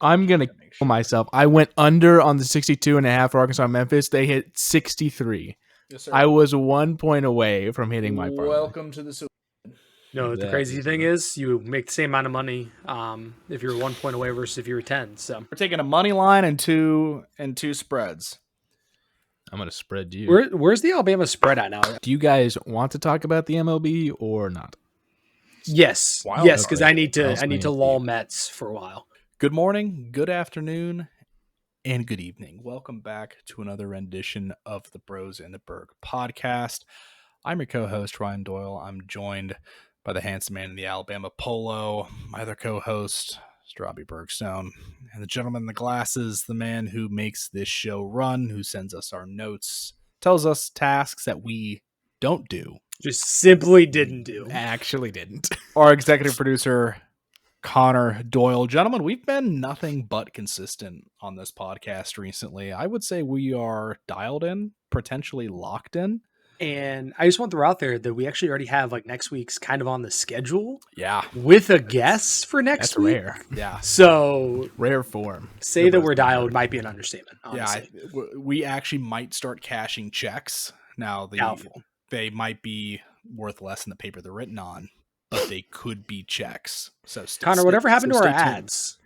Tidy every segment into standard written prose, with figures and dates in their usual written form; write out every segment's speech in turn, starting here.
I'm going to kill myself. I went under on the 62.5 for Arkansas and Memphis. They hit 63. Yes, sir. I was 1 point away from hitting my parlay. Welcome to the Super. No, the crazy thing is you make the same amount of money if you're 1 point away versus if you were 10. So We're taking a money line and two spreads. I'm going to spread you. Where's the Alabama spread at now? Do you guys want to talk about the MLB or not? Yes. Wild Yes, card. because I need to lull Mets for a while. Good morning, good afternoon, and good evening. Welcome back to another rendition of the Bros and the Berg podcast. I'm your co-host, Ryan Doyle. I'm joined by the handsome man in the Alabama polo, my other co-host, Robbie Bergstone, and the gentleman in the glasses, the man who makes this show run, who sends us our notes, tells us tasks that we don't do. Just simply didn't do. Actually didn't. Our executive producer, Connor Doyle. Gentlemen, we've been nothing but consistent on this podcast recently. I would say we are dialed in, potentially locked in. And I just want to throw out there that we actually already have like next week's kind of on the schedule. Yeah. With a guest for next week. Rare. Yeah. So Rare form. Say that we're dialed might be an understatement. Honestly. Yeah. We actually might start cashing checks. Now, they might be worth less than the paper they're written on, but they could be checks. So, Connor, whatever happened to our ads?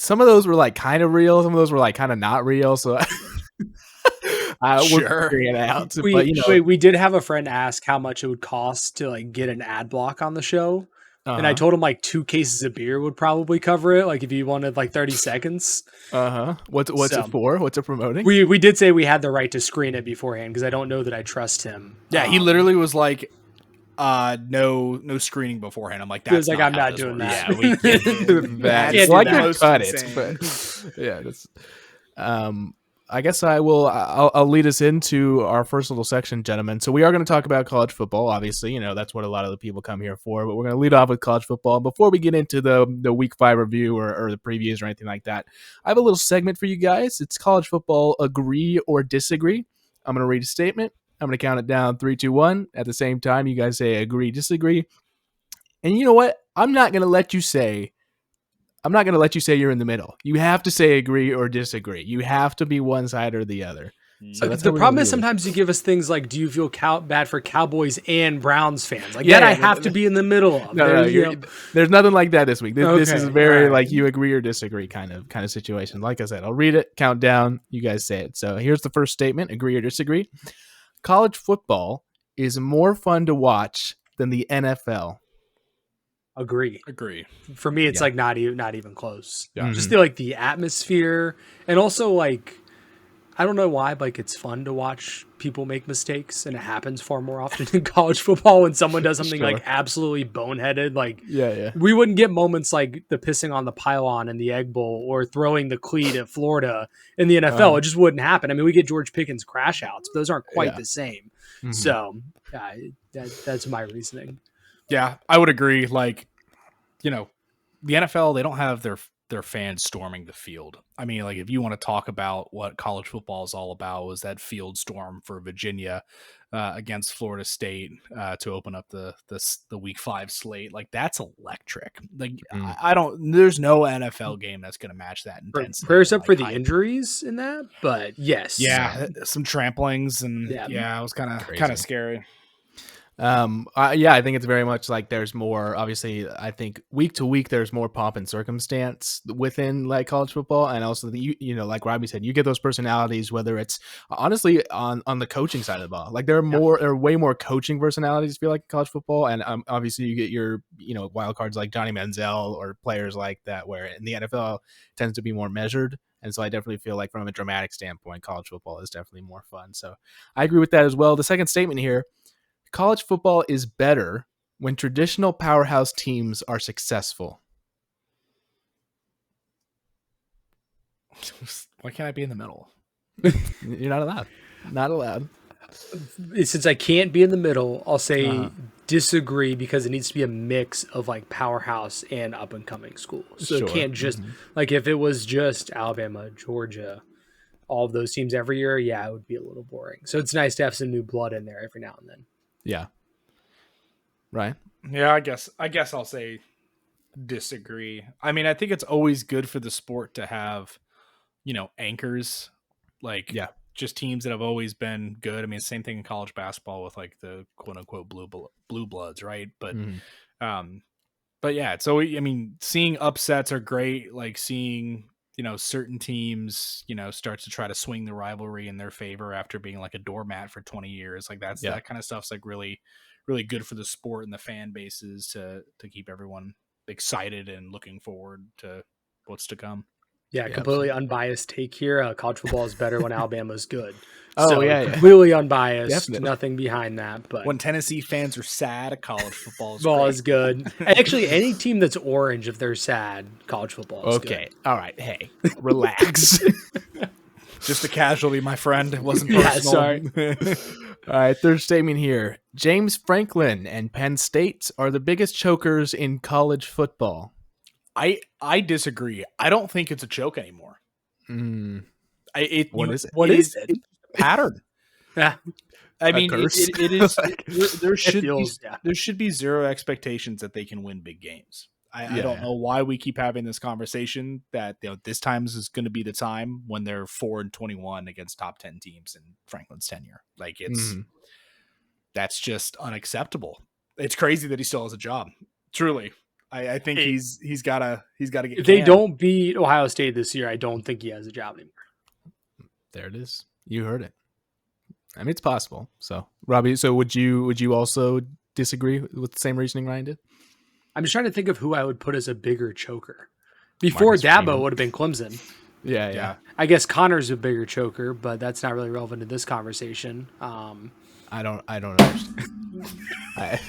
Some of those were like kind of real. Some of those were like kind of not real. So we'll figure it out. We did have a friend ask how much it would cost to like get an ad block on the show. And I told him like 2 cases of beer would probably cover it. Like if you wanted like 30 seconds. What's it for? What's it promoting? We did say we had the right to screen it beforehand because I don't know that I trust him. Yeah, he literally was like, no screening beforehand. I'm like, that's like, I'm not doing that. Yeah, we can't do that. It's like I cut it, but yeah, that's I guess I'll lead us into our first little section, gentlemen. So we are going to talk about college football. Obviously, that's what a lot of the people come here for, but we're going to lead off with college football. Before we get into the week 5 review or the previews or anything like that, I have a little segment for you guys. It's college football agree or disagree. I'm going to read a statement. I'm going to count it down 3, 2, 1. At the same time, you guys say agree, disagree. And you know what? I'm not going to let you say you're in the middle. You have to say agree or disagree. You have to be one side or the other. So the problem is sometimes you give us things like, do you feel bad for Cowboys and Browns fans? Like that I have to be in the middle of. There's nothing like that this week. This is very like you agree or disagree kind of situation. Like I said, I'll read it, count down, you guys say it. So here's the first statement, agree or disagree. College football is more fun to watch than the NFL. Agree. For me, it's like not even close. Yeah. Just the atmosphere, and also like I don't know why, but like it's fun to watch people make mistakes, and it happens far more often in college football when someone does something like absolutely boneheaded. Like we wouldn't get moments like the pissing on the pylon in the Egg Bowl or throwing the cleat at Florida in the NFL. It just wouldn't happen. I mean, we get George Pickens crash outs, but those aren't quite the same. Mm-hmm. So that's my reasoning. Yeah, I would agree. Like, the NFL, they don't have their fans storming the field. I mean, like if you want to talk about what college football is all about, was that field storm for Virginia against Florida State to open up the week 5 slate. Like that's electric. Like there's no NFL game that's going to match that intensity. Prayers up for the injuries in that, but yes. Yeah, some tramplings and it was kind of scary. I think it's very much like there's more, obviously, I think week to week, there's more pomp and circumstance within like college football. And also like Robbie said, you get those personalities, whether it's honestly on the coaching side of the ball, like there are way more coaching personalities feel like in college football. And obviously you get your, wild cards like Johnny Manziel or players like that, where in the NFL it tends to be more measured. And so I definitely feel like from a dramatic standpoint, college football is definitely more fun. So I agree with that as well. The second statement here, college football is better when traditional powerhouse teams are successful. Why can't I be in the middle? You're not allowed. Not allowed. Since I can't be in the middle, I'll say disagree because it needs to be a mix of like powerhouse and up and coming schools. So it can't just like if it was just Alabama, Georgia, all of those teams every year, it would be a little boring. So it's nice to have some new blood in there every now and then. Yeah. Right. Yeah, I guess I'll say disagree. I mean, I think it's always good for the sport to have, anchors, like just teams that have always been good. I mean, same thing in college basketball with like the quote unquote blue bloods, right? But but yeah, so I mean, seeing upsets are great. Like seeing, certain teams, start to try to swing the rivalry in their favor after being like a doormat for 20 years. Like that kind of stuff's like really, really good for the sport and the fan bases to keep everyone excited and looking forward to what's to come. Yeah, completely unbiased take here. College football is better when Alabama's good. Completely unbiased. Definitely. Nothing behind that. But when Tennessee fans are sad, college football is good. Actually, any team that's orange, if they're sad, college football is good. Okay, all right. Hey, relax. Just a casualty, my friend. It wasn't personal. Sorry. All right, third statement here. James Franklin and Penn State are the biggest chokers in college football. I disagree. I don't think it's a choke anymore. What is it? What is it? It's a pattern. Yeah. I mean, it is. There should be zero expectations that they can win big games. I don't know why we keep having this conversation that this time is going to be the time when they're 4-21 against top 10 teams in Franklin's tenure. Like that's just unacceptable. It's crazy that he still has a job. Truly. I think he's got to get. If they don't beat Ohio State this year, I don't think he has a job anymore. There it is. You heard it. I mean, it's possible. So, Robbie, would you also disagree with the same reasoning Ryan did? I'm just trying to think of who I would put as a bigger choker. Before Dabo would have been Clemson. Yeah. I guess Connor's a bigger choker, but that's not really relevant to this conversation. I don't understand.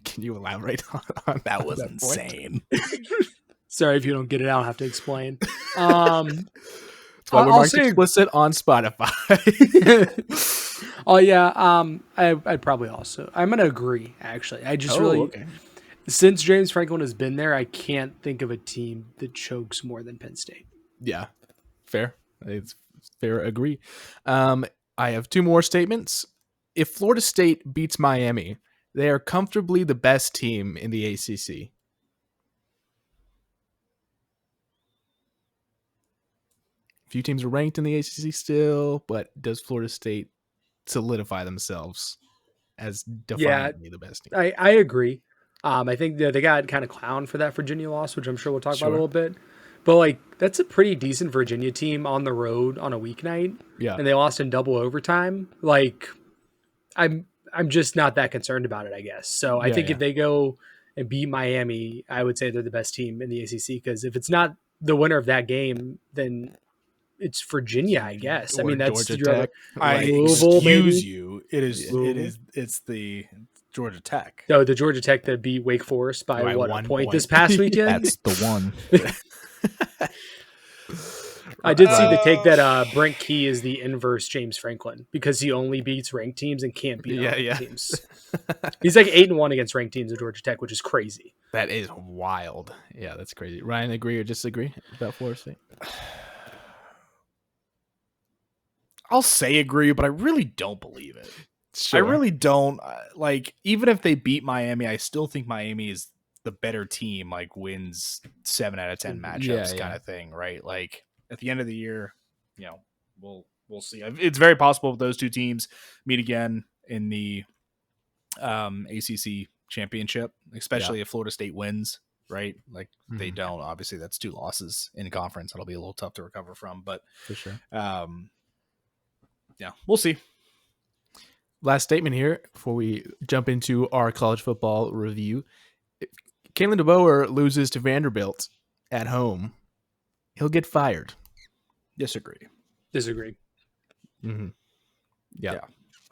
Can you elaborate on that? Was insane. Sorry if you don't get it. I don't have to explain. I'll say explicit on Spotify. Oh yeah. I'd probably also. I'm gonna agree. Actually, I just since James Franklin has been there, I can't think of a team that chokes more than Penn State. Yeah, fair. It's fair. Agree. I have two more statements. If Florida State beats Miami, they are comfortably the best team in the ACC. A few teams are ranked in the ACC still, but does Florida State solidify themselves as definitely the best team? I agree. I think they got kind of clowned for that Virginia loss, which I'm sure we'll talk about a little bit. But like that's a pretty decent Virginia team on the road on a weeknight. Yeah. And they lost in double overtime. Like I'm just not that concerned about it, I guess. So I think if they go and beat Miami, I would say they're the best team in the ACC, because if it's not the winner of that game, then it's Virginia, I guess. Or I mean, that's Georgia Tech. Excuse you. It's the Georgia Tech. No, the Georgia Tech that beat Wake Forest by a point this past weekend. That's the one. I did see the take that Brent Key is the inverse James Franklin, because he only beats ranked teams and can't beat other teams. He's like 8-1 against ranked teams at Georgia Tech, which is crazy. That is wild. Yeah, that's crazy. Ryan, agree or disagree about Florida State? I'll say agree, but I really don't believe it. Sure. I really don't. Like, even if they beat Miami, I still think Miami is the better team, like wins 7 out of 10 matchups kind of thing, right? Like at the end of the year, we'll see. It's very possible those two teams meet again in the ACC championship, especially if Florida State wins, right? Like they don't. Obviously, that's 2 losses in conference. That'll be a little tough to recover from, but for sure. Yeah, we'll see. Last statement here before we jump into our college football review. If Kalen DeBoer loses to Vanderbilt at home, he'll get fired. Disagree. Mm-hmm. Yeah.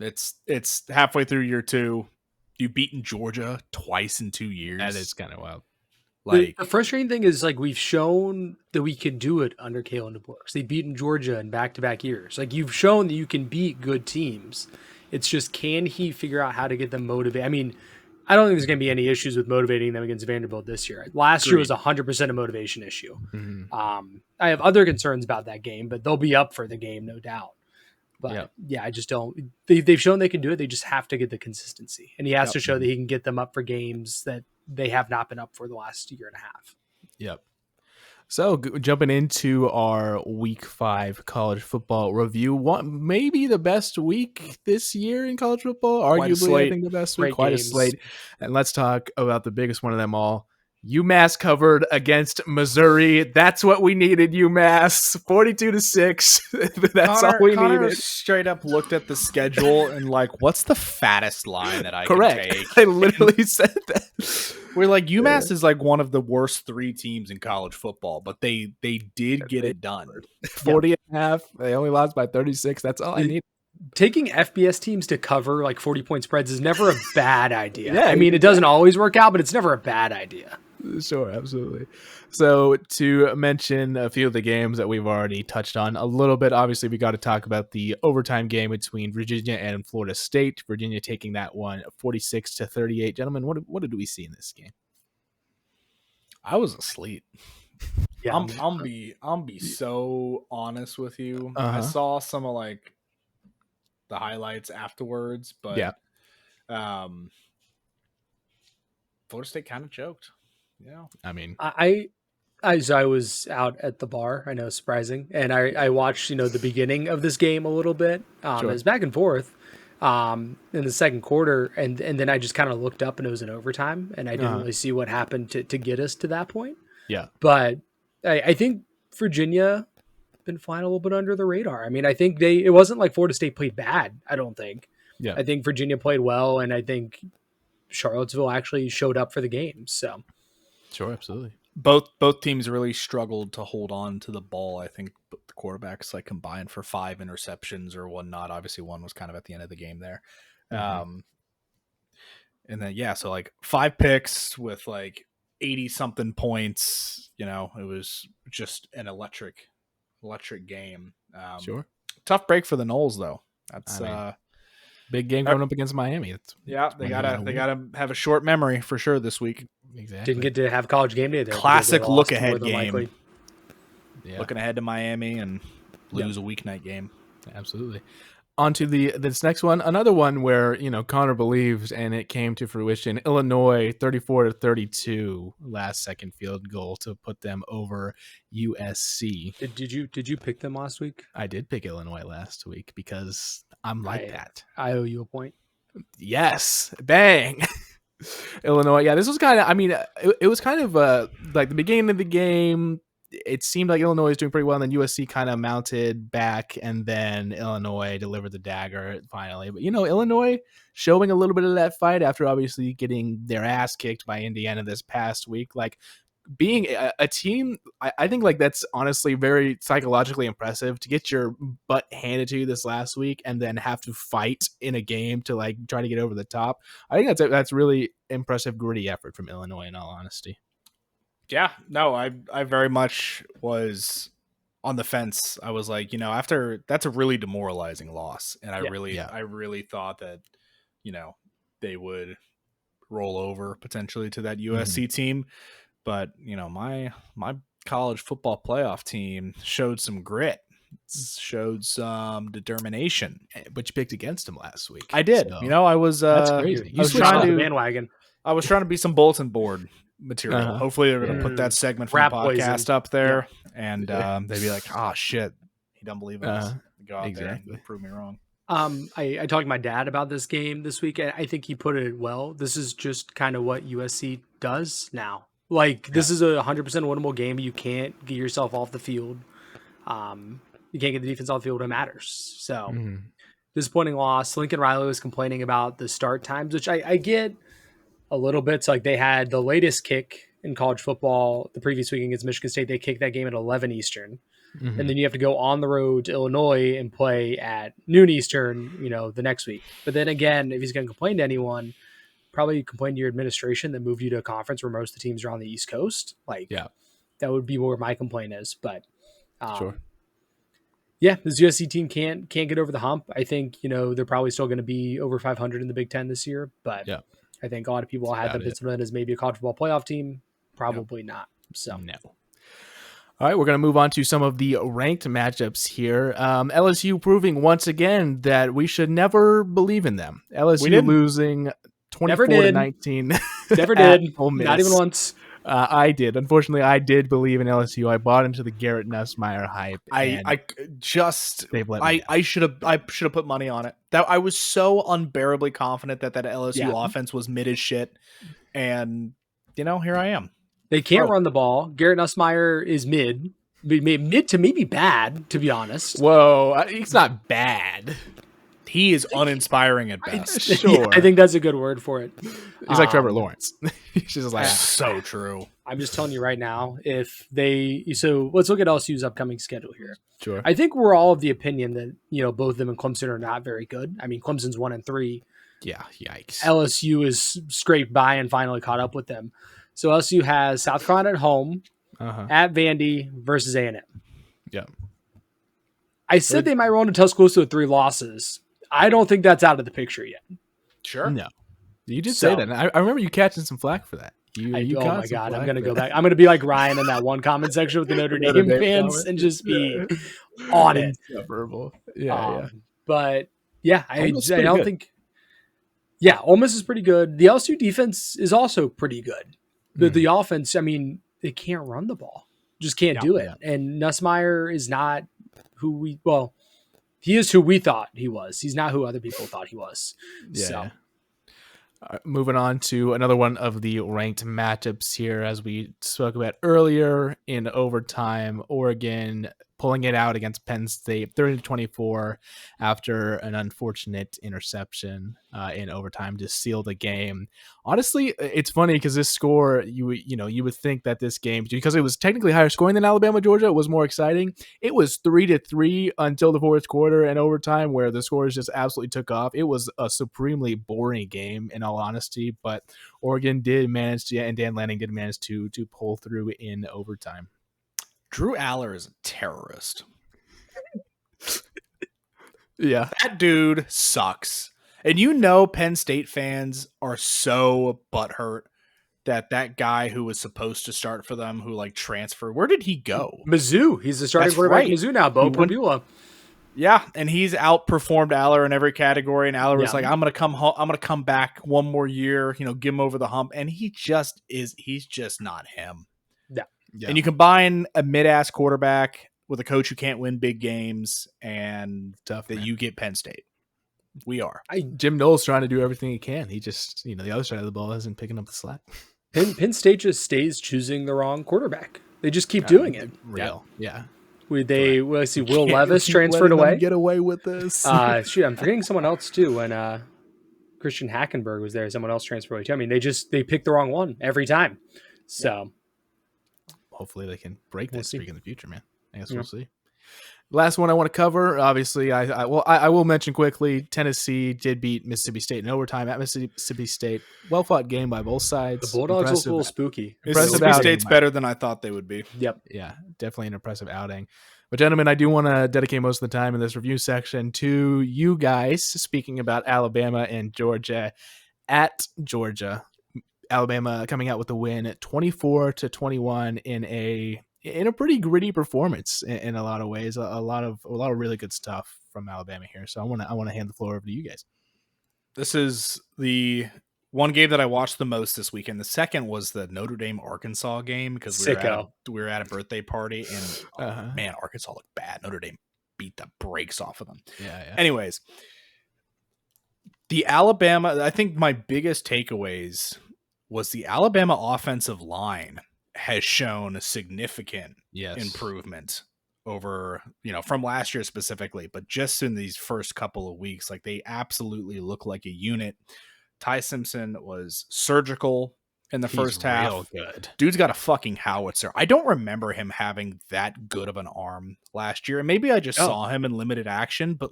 It's halfway through year 2. You've beaten Georgia twice in 2 years. That is kind of wild. Like, the frustrating thing is, like, we've shown that we can do it under Kalen DeBoer. They've beaten Georgia in back-to-back years. Like, you've shown that you can beat good teams. It's just, can he figure out how to get them motivated? I mean, I don't think there's going to be any issues with motivating them against Vanderbilt this year. Last year was 100% a motivation issue. Mm-hmm. I have other concerns about that game, but they'll be up for the game, no doubt. But I just don't. They've shown they can do it. They just have to get the consistency, and he has to show that he can get them up for games that they have not been up for the last year and a half. Yep. So jumping into our Week 5 college football review, maybe the best week this year in college football. Arguably, I think the best week. Quite a slate. And let's talk about the biggest one of them all. UMass covered against Missouri. That's what we needed, UMass. 42-6. That's all we needed. Straight up looked at the schedule and like, what's the fattest line that I can take? I literally said that. We're like, UMass is like one of the worst 3 teams in college football, but they did get it done. 40.5. They only lost by 36. That's all I need. Taking FBS teams to cover like 40-point spreads is never a bad idea. I mean, it doesn't always work out, but it's never a bad idea. Sure, absolutely. So to mention a few of the games that we've already touched on a little bit, obviously we got to talk about the overtime game between Virginia and Florida State. Virginia taking that one 46-38. Gentlemen, what did we see in this game? I was asleep. Yeah, I'm be so honest with you. I saw some of like the highlights afterwards, but Florida State kind of choked. Yeah, I mean, I was out at the bar. I know, surprising, and I watched the beginning of this game a little bit. It was back and forth in the second quarter, and then I just kind of looked up and it was in overtime, and I didn't really see what happened to get us to that point. Yeah, but I think Virginia been flying a little bit under the radar. I mean, I think it wasn't like Florida State played bad. I don't think. Yeah, I think Virginia played well, and I think Charlottesville actually showed up for the game. So. Sure, absolutely. Both teams really struggled to hold on to the ball. I think the quarterbacks like combined for 5 interceptions or whatnot. Obviously, one was kind of at the end of the game there. And then so like 5 picks with like 80 something points. It was just an electric game. Sure. Tough break for the Noles though. That's big game going up against Miami. They gotta have a short memory for sure this week. Exactly. Didn't get to have college game day there. Classic look ahead game. Yeah. Looking ahead to Miami and lose a weeknight game. Absolutely. On to this next one. Another one where, Connor believed and it came to fruition. Illinois 34-32 last second field goal to put them over USC. Did you pick them last week? I did pick Illinois last week because I'm like that. I owe you a point. Yes. Bang. Illinois. Yeah, this was kind of, it was kind of like the beginning of the game. It seemed like Illinois was doing pretty well, and then USC kind of mounted back, and then Illinois delivered the dagger finally. But, Illinois showing a little bit of that fight after obviously getting their ass kicked by Indiana this past week. Like, being a team, I think like that's honestly very psychologically impressive to get your butt handed to you this last week and then have to fight in a game to like try to get over the top. I think that's really impressive, gritty effort from Illinois in all honesty. Yeah, no, I very much was on the fence. I was like, after that's a really demoralizing loss. And I really thought that, they would roll over potentially to that USC team. But, my college football playoff team showed some grit, showed some determination. But you picked against them last week. I did. So. I was that's crazy. You switched on the bandwagon. I was trying to be some bulletin board material. Hopefully they're going to put that segment from the podcast up there. And they'd be like, oh, shit. He don't believe in us. Go out there and prove me wrong. I talked to my dad about this game this week, and I think he put it well. This is just kind of what USC does now. Like, this is a 100% winnable game. You can't get yourself off the field. You can't get the defense off the field. It matters. So, disappointing loss. Lincoln Riley was complaining about the start times, which I get a little bit. So, like, they had the latest kick in college football the previous week against Michigan State. They kicked that game at 11 Eastern. And then you have to go on the road to Illinois and play at noon Eastern, the next week. But then again, if he's going to complain to anyone, probably complain to your administration that moved you to a conference where most of the teams are on the East Coast. Like, that would be where my complaint is. But, this USC team can't get over the hump. I think, they're probably still going to be over 500 in the Big Ten this year. But I think a lot of people had them penciled as maybe a college football playoff team. Probably not. So no. All right, we're going to move on to some of the ranked matchups here. LSU proving once again that we should never believe in them. LSU losing 24-19 Never did. Not even once. I did. Unfortunately, I did believe in LSU. I bought into the Garrett Nussmeier hype. I should have put money on it. That I was so unbearably confident that LSU offense was mid as shit, and here I am. They can't run the ball. Garrett Nussmeier is mid to maybe bad, to be honest. Whoa, he's not bad. He is uninspiring at best. Sure. Yeah, I think that's a good word for it. He's like Trevor Lawrence. He's just like so true. I'm just telling you right now, so let's look at LSU's upcoming schedule here. Sure. I think we're all of the opinion that, both of them and Clemson are not very good. I mean, Clemson's 1-3. Yeah, yikes. LSU is scraped by and finally caught up with them. So LSU has South Carolina at home, at Vandy versus A&M. Yeah. I said they might roll into Tuscaloosa with 3 losses. I don't think that's out of the picture yet. Sure. No. You did say that. I remember you catching some flack for that. Oh my God, I'm going to go back. I'm going to be like Ryan in that one comment section with the Notre Dame fans and just be on it. Verbal. Yeah. But yeah, I don't think. Yeah, Ole Miss is pretty good. The LSU defense is also pretty good. The offense, I mean, they can't run the ball. Just can't do it. Yeah. And Nussmeier is not he is who we thought he was. He's not who other people thought he was. Yeah. So. Moving on to another one of the ranked matchups here, as we spoke about earlier in overtime, Oregon pulling it out against Penn State 30-24 after an unfortunate interception in overtime to seal the game. Honestly, it's funny because this score, you would think that this game, because it was technically higher scoring than Alabama Georgia, was more exciting. It was 3-3 until the fourth quarter and overtime, where the scores just absolutely took off. It was a supremely boring game, in all honesty, but Oregon did manage to, and Dan Lanning did manage to pull through in overtime. Drew Aller is a terrorist. Yeah. That dude sucks. And Penn State fans are so butthurt that guy who was supposed to start for them, who transferred, where did he go? Mizzou. He's the starting quarterback at Mizzou now, Bo Perbula. Yeah, and he's outperformed Aller in every category, and Aller was like, I'm gonna come home, I'm gonna come back one more year, give him over the hump. And he's just not him. Yeah. And you combine a mid-ass quarterback with a coach who can't win big games, and you get Penn State. We are. Jim Knowles trying to do everything he can. He just, the other side of the ball isn't picking up the slack. Penn State just stays choosing the wrong quarterback. They just keep doing it. Yeah. Let's see, Will Levis transferred away. Get away with this. Shoot, I'm forgetting someone else too. When Christian Hackenberg was there, someone else transferred away too. I mean, they pick the wrong one every time. So. Hopefully they can break that streak in the future, man. I guess we'll see. Last one I want to cover, obviously, I will mention quickly, Tennessee did beat Mississippi State in overtime at Mississippi State. Well-fought game by both sides. The Bulldogs look a little spooky. Mississippi State's better than I thought they would be. Yep. Yeah, definitely an impressive outing. But gentlemen, I do want to dedicate most of the time in this review section to you guys, speaking about Alabama and Georgia. At Georgia, Alabama coming out with the win 24-21 in a pretty gritty performance in a lot of ways. A lot of really good stuff from Alabama here. So I want to hand the floor over to you guys. This is the one game that I watched the most this weekend. The second was the Notre Dame Arkansas game, because we were at a birthday party, and man, Arkansas looked bad. Notre Dame beat the brakes off of them. Yeah. Anyways, the Alabama, I think my biggest takeaways was the Alabama offensive line has shown a significant improvement over, from last year specifically, but just in these first couple of weeks, they absolutely look like a unit. Ty Simpson was surgical in the first half. Real good. Dude's got a fucking howitzer. I don't remember him having that good of an arm last year. And maybe I just saw him in limited action, but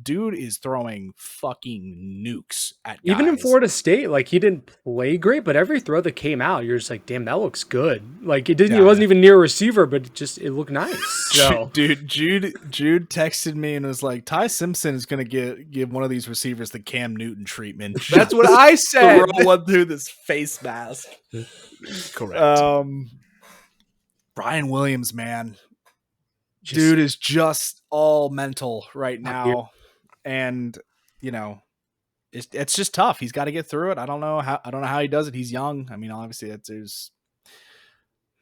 dude is throwing fucking nukes at guys. Even in Florida State, he didn't play great, but every throw that came out, you're just like, damn, that looks good. It wasn't even near a receiver, but it looked nice. So dude, Jude texted me and was like, Ty Simpson is gonna give one of these receivers the Cam Newton treatment. That's what I said. Throw one through this face mask. Correct. Brian Williams, man, dude is just all mental right now, and it's just tough. He's got to get through it. I don't know how he does it. He's young. I mean, obviously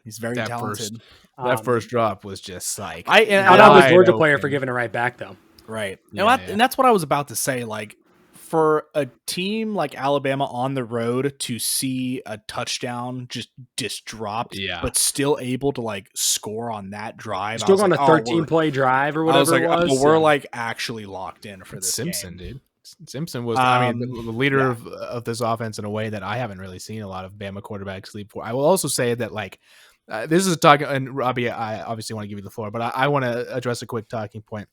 he's very talented. That first drop was just like I thought was Georgia player for giving it right back though. Right. And that's what I was about to say. Like, for a team like Alabama on the road to see a touchdown just dropped, but still able to like score on that drive. Still on a 13-play drive or whatever it was. We're like actually locked in for this Simpson, game. Dude. Simpson was, the leader of this offense in a way that I haven't really seen a lot of Bama quarterbacks leap for. I will also say that, like, this is talking, and Robbie, I obviously want to give you the floor, but I want to address a quick talking point.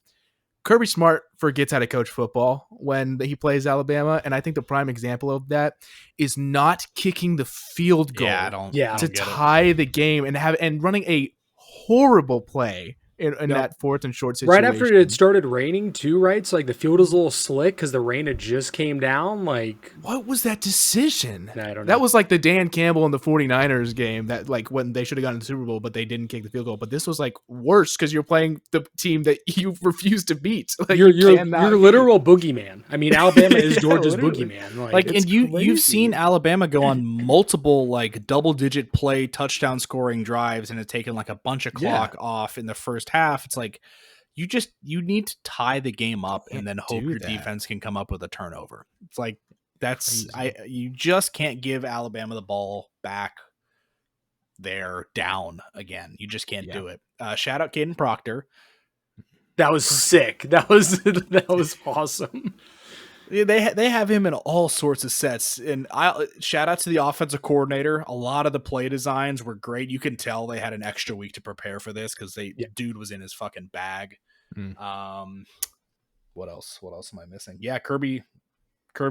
Kirby Smart forgets how to coach football when he plays Alabama, and I think the prime example of that is not kicking the field goal to tie the game and running a horrible play in that fourth and short situation. Right after it started raining too, right? So like the field was a little slick because the rain had just came down. Like, what was that decision? I don't know. That was like the Dan Campbell and the 49ers game that, like, when they should have gotten the Super Bowl, but they didn't kick the field goal. But this was like worse because you're playing the team that you refuse to beat. Like, you're literal boogeyman. I mean, Alabama is Georgia's boogeyman. Like and you've seen Alabama go on multiple like double-digit play touchdown scoring drives and it's taken like a bunch of clock off in the first half. It's like you need to tie the game up and then hope your defense can come up with a turnover. It's like you just can't give Alabama the ball back there down again. You just can't do it. Shout out Caden Proctor. That was sick. That was awesome. They have him in all sorts of sets, and shout out to the offensive coordinator. A lot of the play designs were great. You can tell they had an extra week to prepare for this because dude was in his fucking bag. What else am I missing? Yeah, Kirby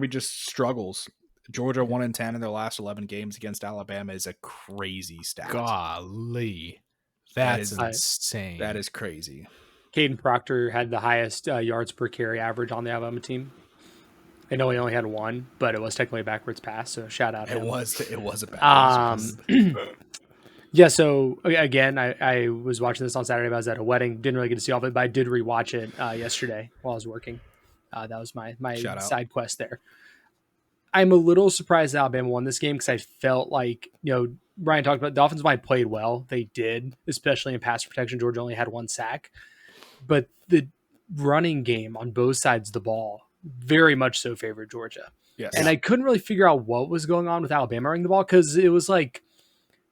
just struggles. Georgia 1-10 in their last 11 games against Alabama is a crazy stat. Golly, that's insane. That is crazy. Caden Proctor had the highest yards per carry average on the Alabama team. I know he only had one, but it was technically a backwards pass, so shout out to him. It was a backwards pass. Yeah, so again, I was watching this on Saturday, but I was at a wedding. Didn't really get to see all of it, but I did rewatch it yesterday while I was working. That was my side quest there. I'm a little surprised that Alabama won this game because I felt like, Ryan talked about the offensive line played well. They did, especially in pass protection. Georgia only had one sack. But the running game on both sides of the ball very much so favored Georgia. Yes. And I couldn't really figure out what was going on with Alabama running the ball because it was like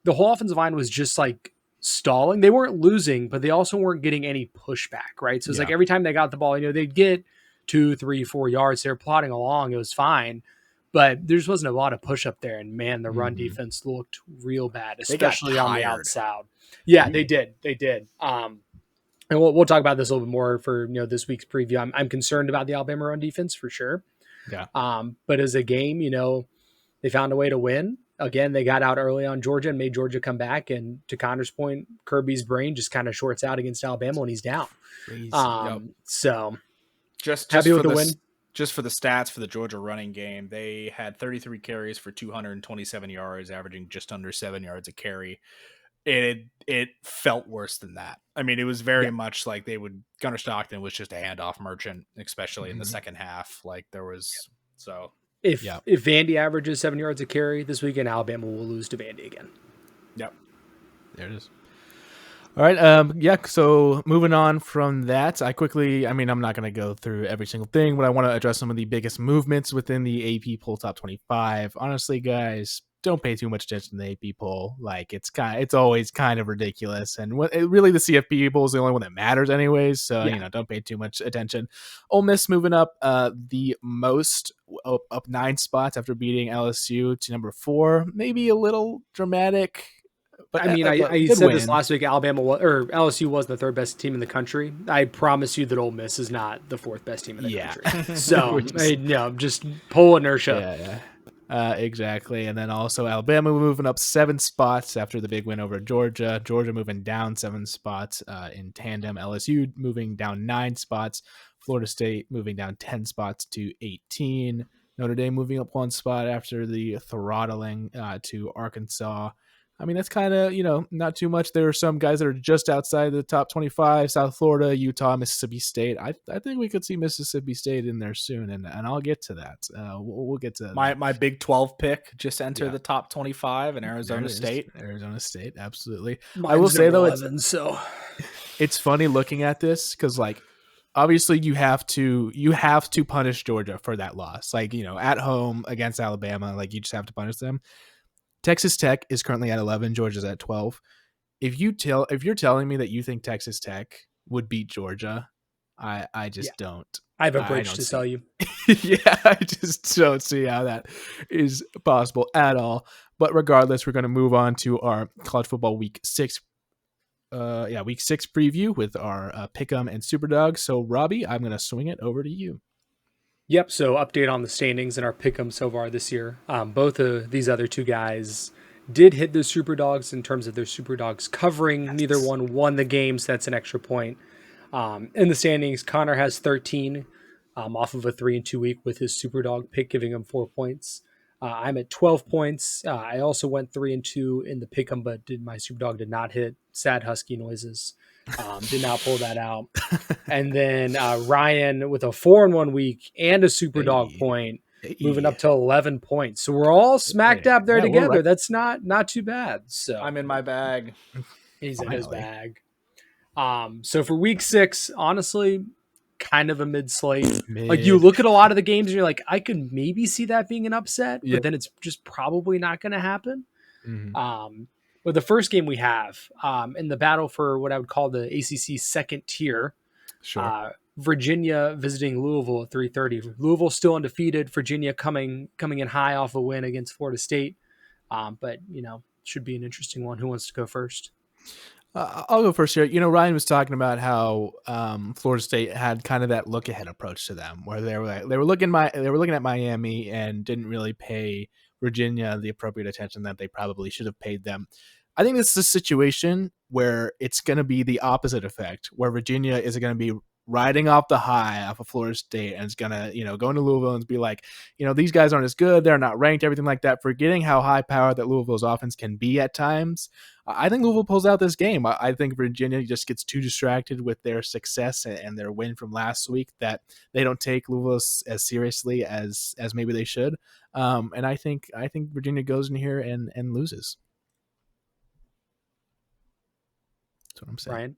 the whole offensive line was just like stalling. They weren't losing, but they also weren't getting any pushback, right? So it's like every time they got the ball, they'd get 2, 3, 4 yards. They were plodding along. It was fine. But there just wasn't a lot of push up there. And man, the run defense looked real bad, especially on the outside. Yeah, they did. And we'll talk about this a little bit more for this week's preview. I'm concerned about the Alabama run defense for sure. Yeah. But as a game, they found a way to win. Again, they got out early on Georgia and made Georgia come back. And to Connor's point, Kirby's brain just kind of shorts out against Alabama when he's down. So just happy with the win. Just for the stats for the Georgia running game, they had 33 carries for 227 yards, averaging just under 7 yards a carry. It felt worse than that. I mean, it was very much like Gunnar Stockton was just a handoff merchant, especially in the second half. Like there was If Vandy averages 7 yards a carry this weekend, Alabama will lose to Vandy again. Yep. There it is. All right. So moving on from that, I'm not going to go through every single thing, but I want to address some of the biggest movements within the AP poll top 25. Honestly, guys, don't pay too much attention to the AP poll. Like it's always kind of ridiculous. And really the CFP poll is the only one that matters anyways. So, don't pay too much attention. Ole Miss moving up the most up 9 spots after beating LSU to number 4, maybe a little dramatic. But I mean, I said this last week. LSU was the 3rd best team in the country. I promise you that Ole Miss is not the 4th best team in the country. So, just poll inertia. Yeah. Exactly. And then also Alabama moving up 7 spots after the big win over Georgia. Georgia moving down 7 spots in tandem. LSU moving down 9 spots. Florida State moving down 10 spots to 18. Notre Dame moving up 1 spot after the throttling to Arkansas. I mean, that's kind of, not too much. There are some guys that are just outside the top 25, South Florida, Utah, Mississippi State. I think we could see Mississippi State in there soon, and I'll get to that. We'll get to my Big 12 pick just entered the top 25 in Arizona State. Arizona State, absolutely. Mine's I will say, though, 11, it's funny looking at this because, like, obviously you have to punish Georgia for that loss. Like, at home against Alabama, like, you just have to punish them. Texas Tech is currently at 11. Georgia's at 12. If you're telling me that you think Texas Tech would beat Georgia, I just don't. I have a bridge to sell you. Yeah, I just don't see how that is possible at all. But regardless, we're going to move on to our college football week 6 preview with our Pick'em and Superdog. So, Robbie, I'm going to swing it over to you. Yep, so update on the standings in our Pick'em so far this year. Both of these other two guys did hit the Superdogs in terms of their Superdogs covering. Yes. Neither one won the game, so that's an extra point. In the standings, Connor has 13 off of a 3-2 week with his Superdog pick, giving him 4 points. I'm at 12 points. I also went 3-2 in the Pick'em, but my Superdog did not hit. Sad husky noises. Did not pull that out. And then Ryan with a 4-1 week and a Superdog point, moving up to 11 points. So we're all smack dab there together. Right. That's not too bad. So I'm in my bag. He's in his bag. So for week 6, honestly, kind of a mid slate. Like, you look at a lot of the games and you're like, I could maybe see that being an upset, but then it's just probably not going to happen. Mm-hmm. But the first game we have in the battle for what I would call the ACC second tier, Virginia visiting Louisville at 3:30. Louisville still undefeated. Virginia coming in high off a win against Florida State. But, should be an interesting one. Who wants to go first? I'll go first here. Ryan was talking about how Florida State had kind of that look ahead approach to them, where they were looking at Miami and didn't really pay Virginia the appropriate attention that they probably should have paid them. I think this is a situation where it's going to be the opposite effect, where Virginia is going to be riding off the high off of Florida State and it's going to, go into Louisville and be like, these guys aren't as good. They're not ranked, everything like that, forgetting how high powered that Louisville's offense can be at times. I think Louisville pulls out this game. I think Virginia just gets too distracted with their success and their win from last week that they don't take Louisville as seriously as maybe they should. And I think Virginia goes in here and loses. That's what I'm saying. Ryan?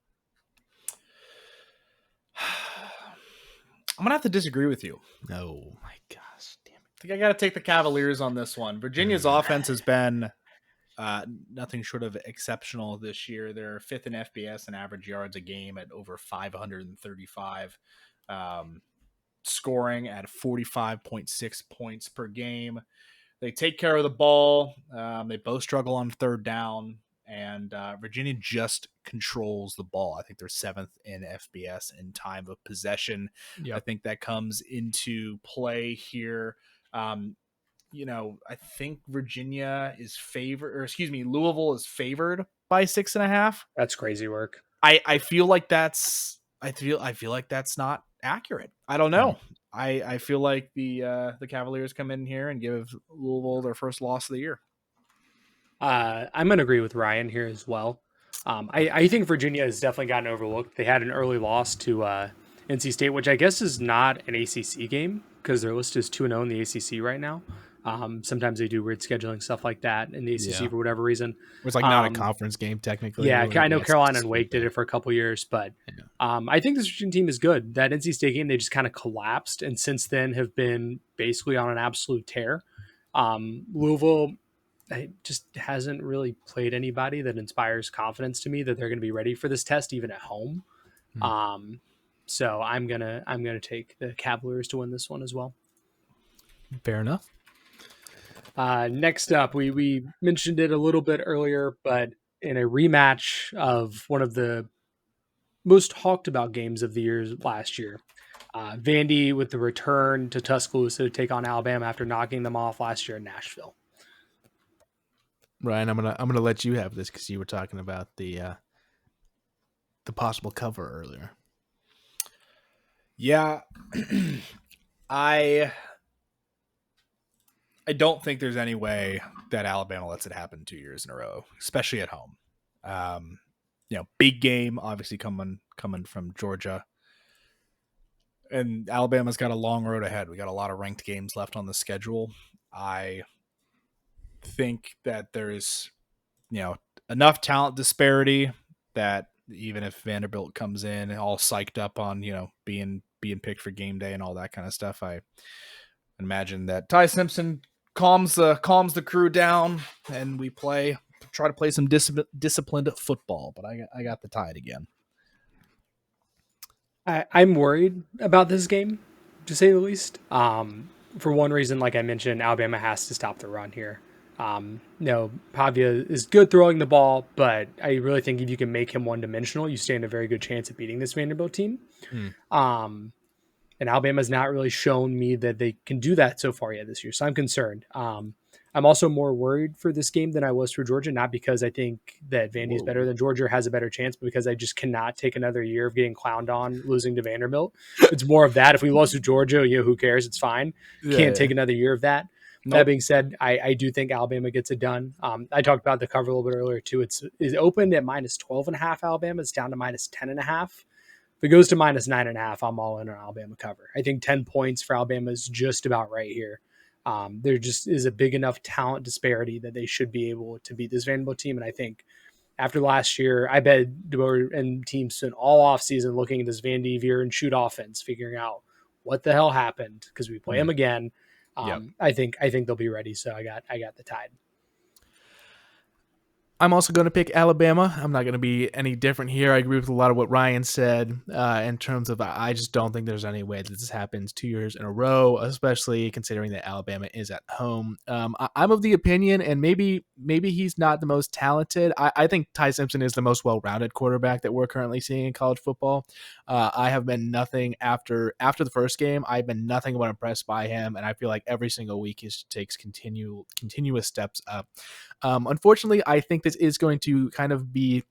I'm going to have to disagree with you. Oh, my gosh. Damn it. I think I got to take the Cavaliers on this one. Virginia's offense has been nothing short of exceptional this year. They're 5th in FBS and average yards a game at over 535, scoring at 45.6 points per game. They take care of the ball. They both struggle on third down. And Virginia just controls the ball. I think they're 7th in FBS in time of possession. Yep. I think that comes into play here. I think Louisville is favored by 6.5. That's crazy work. I feel like that's not accurate. I don't know. I feel like the Cavaliers come in here and give Louisville their first loss of the year. I'm going to agree with Ryan here as well. I think Virginia has definitely gotten overlooked. They had an early loss to NC State, which I guess is not an ACC game because their list is 2-0 in the ACC right now. Sometimes they do weird scheduling stuff like that in the ACC for whatever reason. It's like not a conference game technically. Yeah, I know Carolina and Wake did it for a couple years, but I think this Virginia team is good. That NC State game, they just kind of collapsed, and since then have been basically on an absolute tear. Louisville just hasn't really played anybody that inspires confidence to me that they're going to be ready for this test, even at home. So I'm gonna take the Cavaliers to win this one as well. Fair enough. Next up, we mentioned it a little bit earlier, but in a rematch of one of the most talked about games of the year last year, Vandy with the return to Tuscaloosa to take on Alabama after knocking them off last year in Nashville. Ryan, I'm gonna let you have this because you were talking about the possible cover earlier. Yeah, I I don't think there's any way that Alabama lets it happen 2 years in a row, especially at home. Big game, obviously coming from Georgia. And Alabama's got a long road ahead. We got a lot of ranked games left on the schedule. I think that there's, enough talent disparity that even if Vanderbilt comes in all psyched up on, being picked for game day and all that kind of stuff, I imagine that Ty Simpson calms the crew down and we try to play some disciplined football. But I got the Tide again. I'm worried about this game, to say the least. For one reason, like I mentioned, Alabama has to stop the run here. Pavia is good throwing the ball, but I really think if you can make him one-dimensional, you stand a very good chance of beating this Vanderbilt team. And Alabama's not really shown me that they can do that so far yet this year, so I'm concerned. I'm also more worried for this game than I was for Georgia, not because I think that Vandy's better than Georgia or has a better chance, but because I just cannot take another year of getting clowned on losing to Vanderbilt. It's more of that. If we lose to Georgia, who cares? It's fine. Can't take another year of that. Nope. That being said, I do think Alabama gets it done. I talked about the cover a little bit earlier too. It's opened at -12.5 Alabama. It's down to -10.5. If it goes to -9.5, I'm all in on Alabama cover. I think 10 points for Alabama is just about right here. There just is a big enough talent disparity that they should be able to beat this Vanderbilt team. And I think after last year, I bet DeBoer and teams spent all offseason looking at this Vandy veer and shoot offense, figuring out what the hell happened because we play them again. I think they'll be ready. So I got the Tide. I'm also going to pick Alabama. I'm not going to be any different here. I agree with a lot of what Ryan said in terms of I just don't think there's any way that this happens 2 years in a row, especially considering that Alabama is at home. I'm of the opinion, and maybe he's not the most talented. I think Ty Simpson is the most well-rounded quarterback that we're currently seeing in college football. I have been nothing after the first game. I've been nothing but impressed by him, and I feel like every single week he takes continuous steps up. Unfortunately, I think this is going to kind of be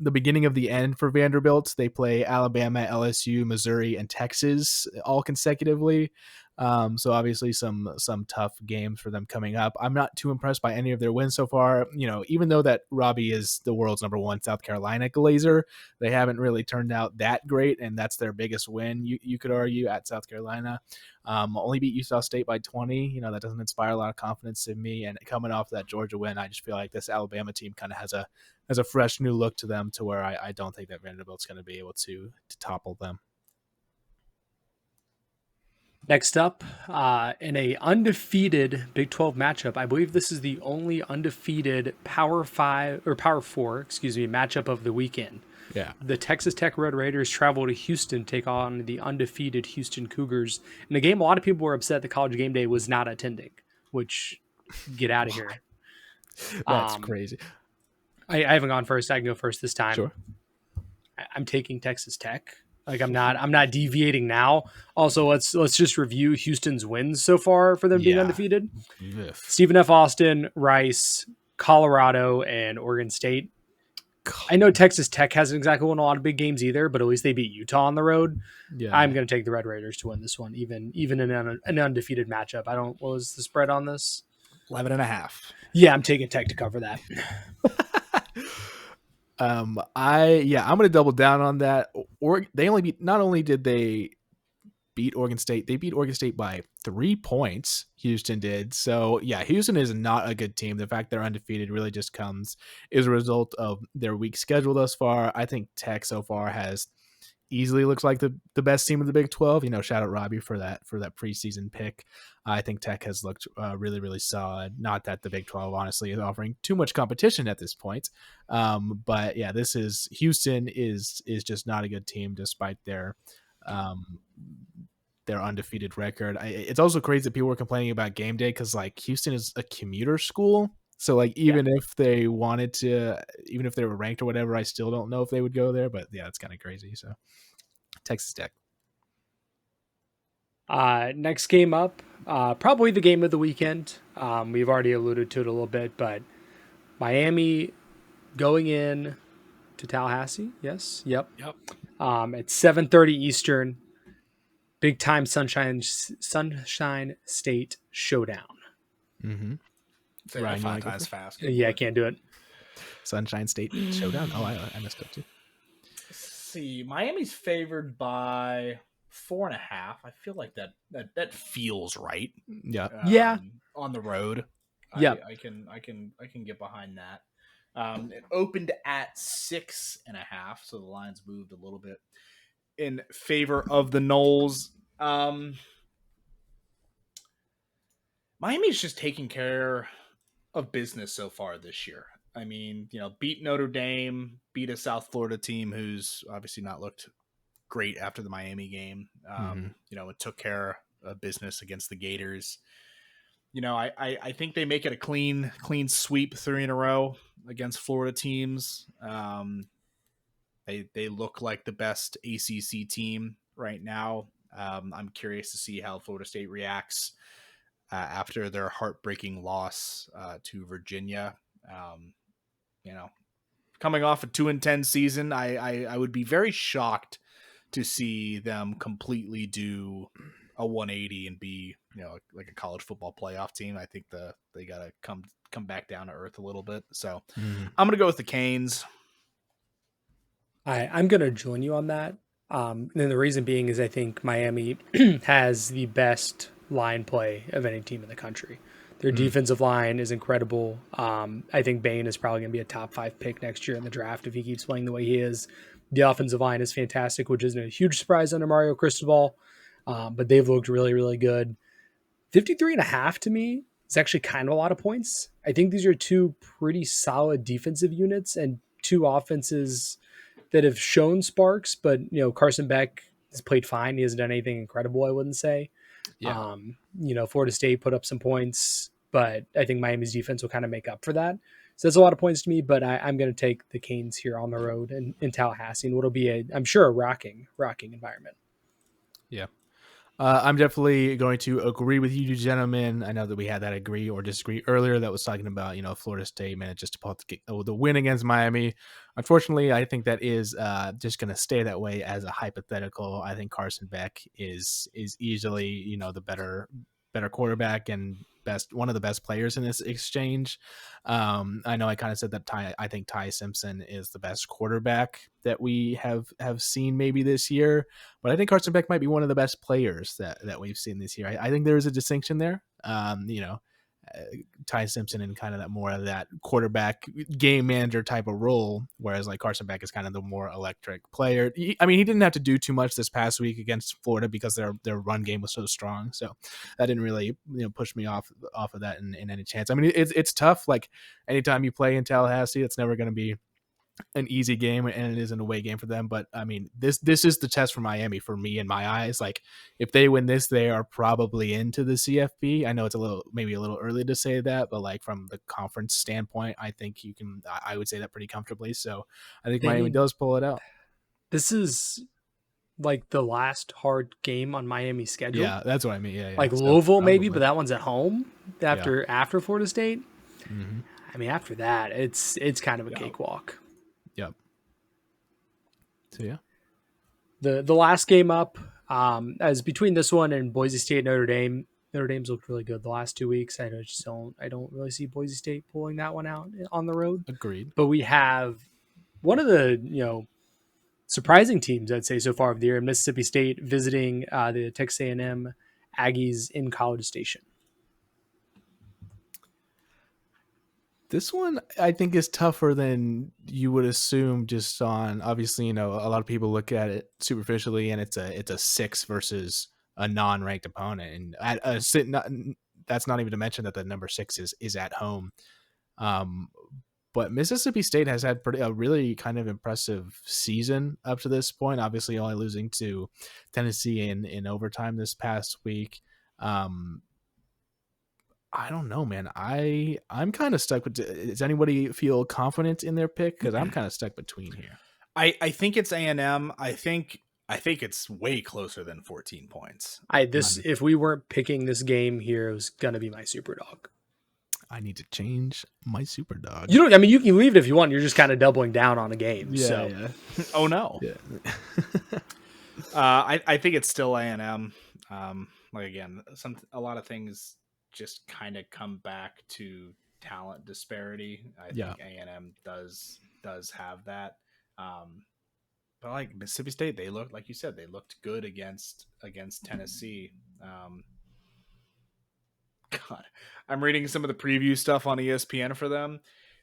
the beginning of the end for Vanderbilt. They play Alabama, LSU, Missouri, and Texas all consecutively. So obviously some tough games for them coming up. I'm not too impressed by any of their wins so far. Even though that Robbie is the world's #1 South Carolina Glazer, they haven't really turned out that great, and that's their biggest win, you could argue, at South Carolina. Only beat Utah State by 20. That doesn't inspire a lot of confidence in me. And coming off that Georgia win, I just feel like this Alabama team kind of has a fresh new look to them, to where I don't think that Vanderbilt's going to be able to topple them. Next up, in a undefeated Big 12 matchup, I believe this is the only undefeated Power 4 matchup of the weekend. Yeah. The Texas Tech Red Raiders travel to Houston, take on the undefeated Houston Cougars. In a game, a lot of people were upset that College Game Day was not attending, which, get out of here. That's crazy. I haven't gone first. I can go first this time. Sure. I'm taking Texas Tech. I'm not deviating now. Also, let's just review Houston's wins so far for them being undefeated. Stephen F. Austin, Rice, Colorado, and Oregon State. I know Texas Tech hasn't exactly won a lot of big games either, but at least they beat Utah on the road. Yeah. I'm going to take the Red Raiders to win this one, even in an undefeated matchup. What was the spread on this? 11.5. Yeah, I'm taking Tech to cover that. I'm going to double down on that. Not only did they beat Oregon State, they beat Oregon State by 3 points. Houston did. So yeah, Houston is not a good team. The fact they're undefeated really just is a result of their weak schedule thus far. I think Tech so far easily looks like the best team in the Big 12. Shout out Robbie for that preseason pick. I think Tech has looked really, really solid. Not that the Big 12 honestly is offering too much competition at this point. But yeah, Houston is just not a good team despite their undefeated record. It's also crazy that people were complaining about game day because Houston is a commuter school. So even if they wanted to, even if they were ranked or whatever, I still don't know if they would go there. But yeah, it's kind of crazy. So Texas Tech. Next game up, probably the game of the weekend. We've already alluded to it a little bit, but Miami going in to Tallahassee. Yes. Yep. At 7:30 Eastern. Big time Sunshine State showdown. Mm-hmm. Say that 5 times fast. Yeah, I can't do it. Sunshine State Showdown. Oh, I messed up too. Let's see, Miami's favored by 4.5. I feel like that feels right. Yeah. On the road. Yeah. I can get behind that. It opened at 6.5, so the lines moved a little bit in favor of the Noles. Miami's just taking care of business so far this year. I mean, beat Notre Dame, beat a South Florida team who's obviously not looked great after the Miami game. It took care of business against the Gators. I think they make it a clean sweep 3 in a row against Florida teams. They look like the best ACC team right now. I'm curious to see how Florida State reacts after their heartbreaking loss to Virginia. Coming off a 2-10 season, I would be very shocked to see them completely do a 180 and be like a college football playoff team. I think they gotta come back down to earth a little bit. So I'm gonna go with the Canes. I'm gonna join you on that. And the reason being is I think Miami has the best line play of any team in the country. Their defensive line is incredible. I think Bain is probably going to be a top 5 pick next year in the draft if he keeps playing the way he is. The offensive line is fantastic, which isn't a huge surprise under Mario Cristobal, but they've looked really, really good. 53.5 to me is actually kind of a lot of points. I think these are 2 pretty solid defensive units and 2 offenses that have shown sparks, but Carson Beck has played fine. He hasn't done anything incredible, I wouldn't say. Yeah. Florida State put up some points, but I think Miami's defense will kind of make up for that. So that's a lot of points to me, but I'm going to take the Canes here on the road in Tallahassee, and what'll be I'm sure a rocking environment. Yeah. I'm definitely going to agree with you gentlemen. I know that we had that agree or disagree earlier that was talking about, Florida State managed just to pull out the win against Miami. Unfortunately, I think that is just going to stay that way as a hypothetical. I think Carson Beck is easily, the better quarterback and one of the best players in this exchange. I know I kind of said that I think Ty Simpson is the best quarterback that we have seen maybe this year, but I think Carson Beck might be one of the best players that we've seen this year. I think there is a distinction there. Ty Simpson in kind of that more of that quarterback game manager type of role, whereas like Carson Beck is kind of the more electric player. He didn't have to do too much this past week against Florida because their run game was so strong. So that didn't really push me off of that in any chance. I mean, it's tough. Like anytime you play in Tallahassee, it's never going to be an easy game, and it is an away game for them. But I mean, this is the test for Miami for me in my eyes. Like if they win this, they are probably into the CFP. I know it's maybe a little early to say that, but like from the conference standpoint, I think I would say that pretty comfortably. So I think Miami does pull it out. This is like the last hard game on Miami's schedule. Yeah, that's what I mean. Yeah. Like so Louisville maybe, but that one's at home after Florida State. Mm-hmm. I mean, after that, it's kind of a cakewalk. Yep. So yeah, the last game up as between this one and Boise State, Notre Dame. Notre Dame's looked really good the last 2 weeks. I don't really see Boise State pulling that one out on the road. Agreed. But we have one of the surprising teams I'd say so far of the year, Mississippi State visiting the Texas A&M Aggies in College Station. This one I think is tougher than you would assume just on obviously, a lot of people look at it superficially and it's a 6 versus a non-ranked opponent. And that's not even to mention that the number 6 is at home. But Mississippi State has had a really kind of impressive season up to this point, obviously only losing to Tennessee in overtime this past week. I don't know, man. I'm kind of stuck with. Does anybody feel confident in their pick? Because I'm kind of stuck between here. I think it's A&M. I think it's way closer than 14 points. If we weren't picking this game here, it was gonna be my super dog. I need to change my super dog. You can leave it if you want. You're just kind of doubling down on a game. Yeah. Oh no. Yeah. I think it's still A&M. Like again, a lot of things just kind of come back to talent disparity. I think A&M does have that. But like Mississippi State, they looked, like you said, they looked good against Tennessee. God, I'm reading some of the preview stuff on ESPN for them.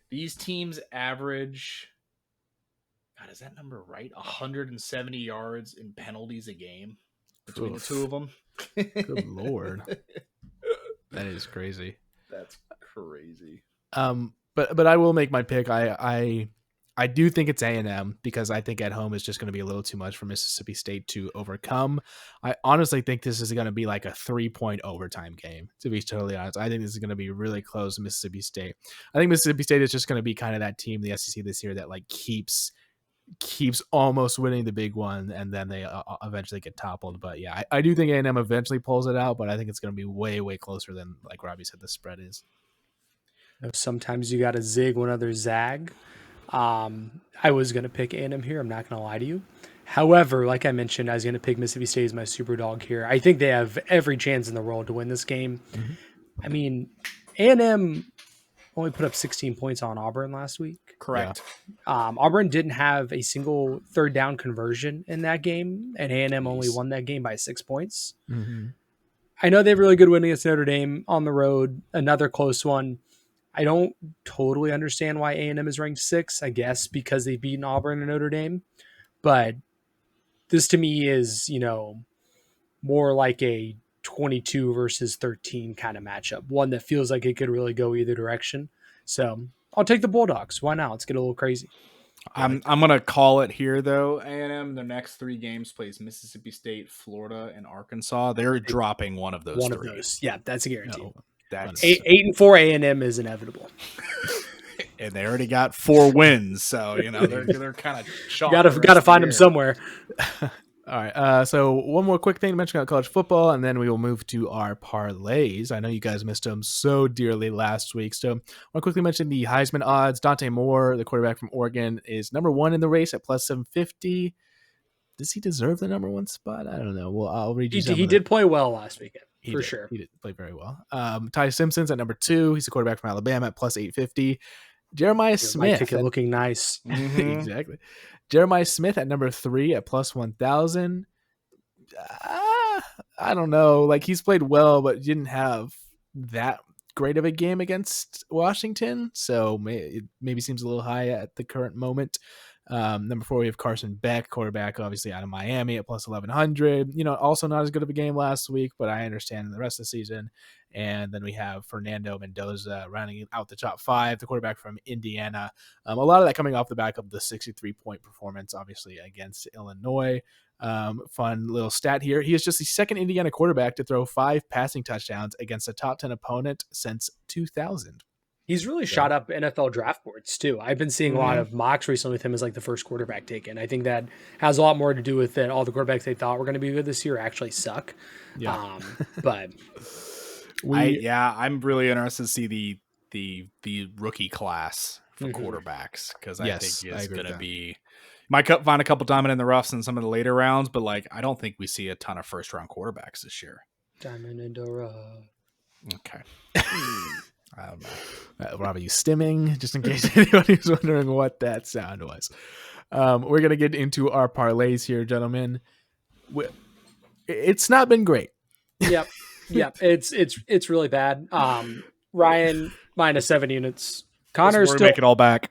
These teams average, God, is that number right? 170 yards in penalties a game between the two of them. Good Lord. That is crazy. That's crazy. But I will make my pick. I do think it's A&M because I think at home is just going to be a little too much for Mississippi State to overcome. I honestly think this is going to be like a 3-point overtime game, to be totally honest. I think this is going to be really close to Mississippi State. I think Mississippi State is just going to be kind of that team in the SEC this year that like keeps almost winning the big one, and then they eventually get toppled. But yeah, I do think A&M eventually pulls it out, but I think it's going to be way, way closer than, like Robbie said, the spread is. Sometimes you got to zig when others zag. I was going to pick A&M here. I'm not going to lie to you. However, like I mentioned, I was going to pick Mississippi State as my super dog here. I think they have every chance in the world to win this game. Mm-hmm. I mean, A&M only put up 16 points on Auburn last week. Correct. Yeah. Auburn didn't have a single third down conversion in that game, and A&M only won that game by 6 points. Mm-hmm. I know they have a really good win against Notre Dame on the road. Another close one. I don't totally understand why A&M is ranked 6, I guess, because they've beaten Auburn and Notre Dame. But this to me is, more like a 22 versus 13 kind of matchup. One that feels like it could really go either direction. So I'll take the Bulldogs. Why not? Let's get a little crazy. I'm going to call it here, though. A&M, their next 3 games plays Mississippi State, Florida, and Arkansas. They're dropping one of those 3. One of those. Yeah, that's a guarantee. No. That's 8-4 A&M is inevitable, and they already got 4 wins, so they're kind of shocked. Got to find them somewhere. All right. So one more quick thing to mention about college football, and then we will move to our parlays. I know you guys missed them so dearly last week, so I want to quickly mention the Heisman odds. Dante Moore, the quarterback from Oregon, is number 1 in the race at plus 750. Does he deserve the number 1 spot? I don't know. Well, I'll read you. He did play well last weekend. Sure. He did play very well. Ty Simpson's at number 2. He's a quarterback from Alabama at plus 850. Jeremiah Smith. Ticket looking nice. Mm-hmm. Exactly. Jeremiah Smith at number 3 at plus 1,000. I don't know. Like, he's played well, but didn't have that great of a game against Washington. So it maybe seems a little high at the current moment. Number 4, we have Carson Beck, quarterback, obviously out of Miami at plus 1,100. Also not as good of a game last week, but I understand the rest of the season. And then we have Fernando Mendoza rounding out the top 5, the quarterback from Indiana. A lot of that coming off the back of the 63-point performance, obviously, against Illinois. Fun little stat here. He is just the second Indiana quarterback to throw 5 passing touchdowns against a top 10 opponent since 2000. He's really shot up NFL draft boards too. I've been seeing a lot of mocks recently with him as like the first quarterback taken. I think that has a lot more to do with that all the quarterbacks they thought were going to be good this year actually suck. Yeah. But I'm really interested to see the rookie class for quarterbacks, because I think it's going to be, might find a couple diamond in the roughs in some of the later rounds, but like I don't think we see a ton of first round quarterbacks this year. Diamond in the rough. Okay. I don't know. Rob, are you stimming? Just in case anybody was wondering what that sound was. We're going to get into our parlays here, gentlemen. It's not been great. Yep. It's really bad. Ryan minus 7 units. Connor's still make it all back.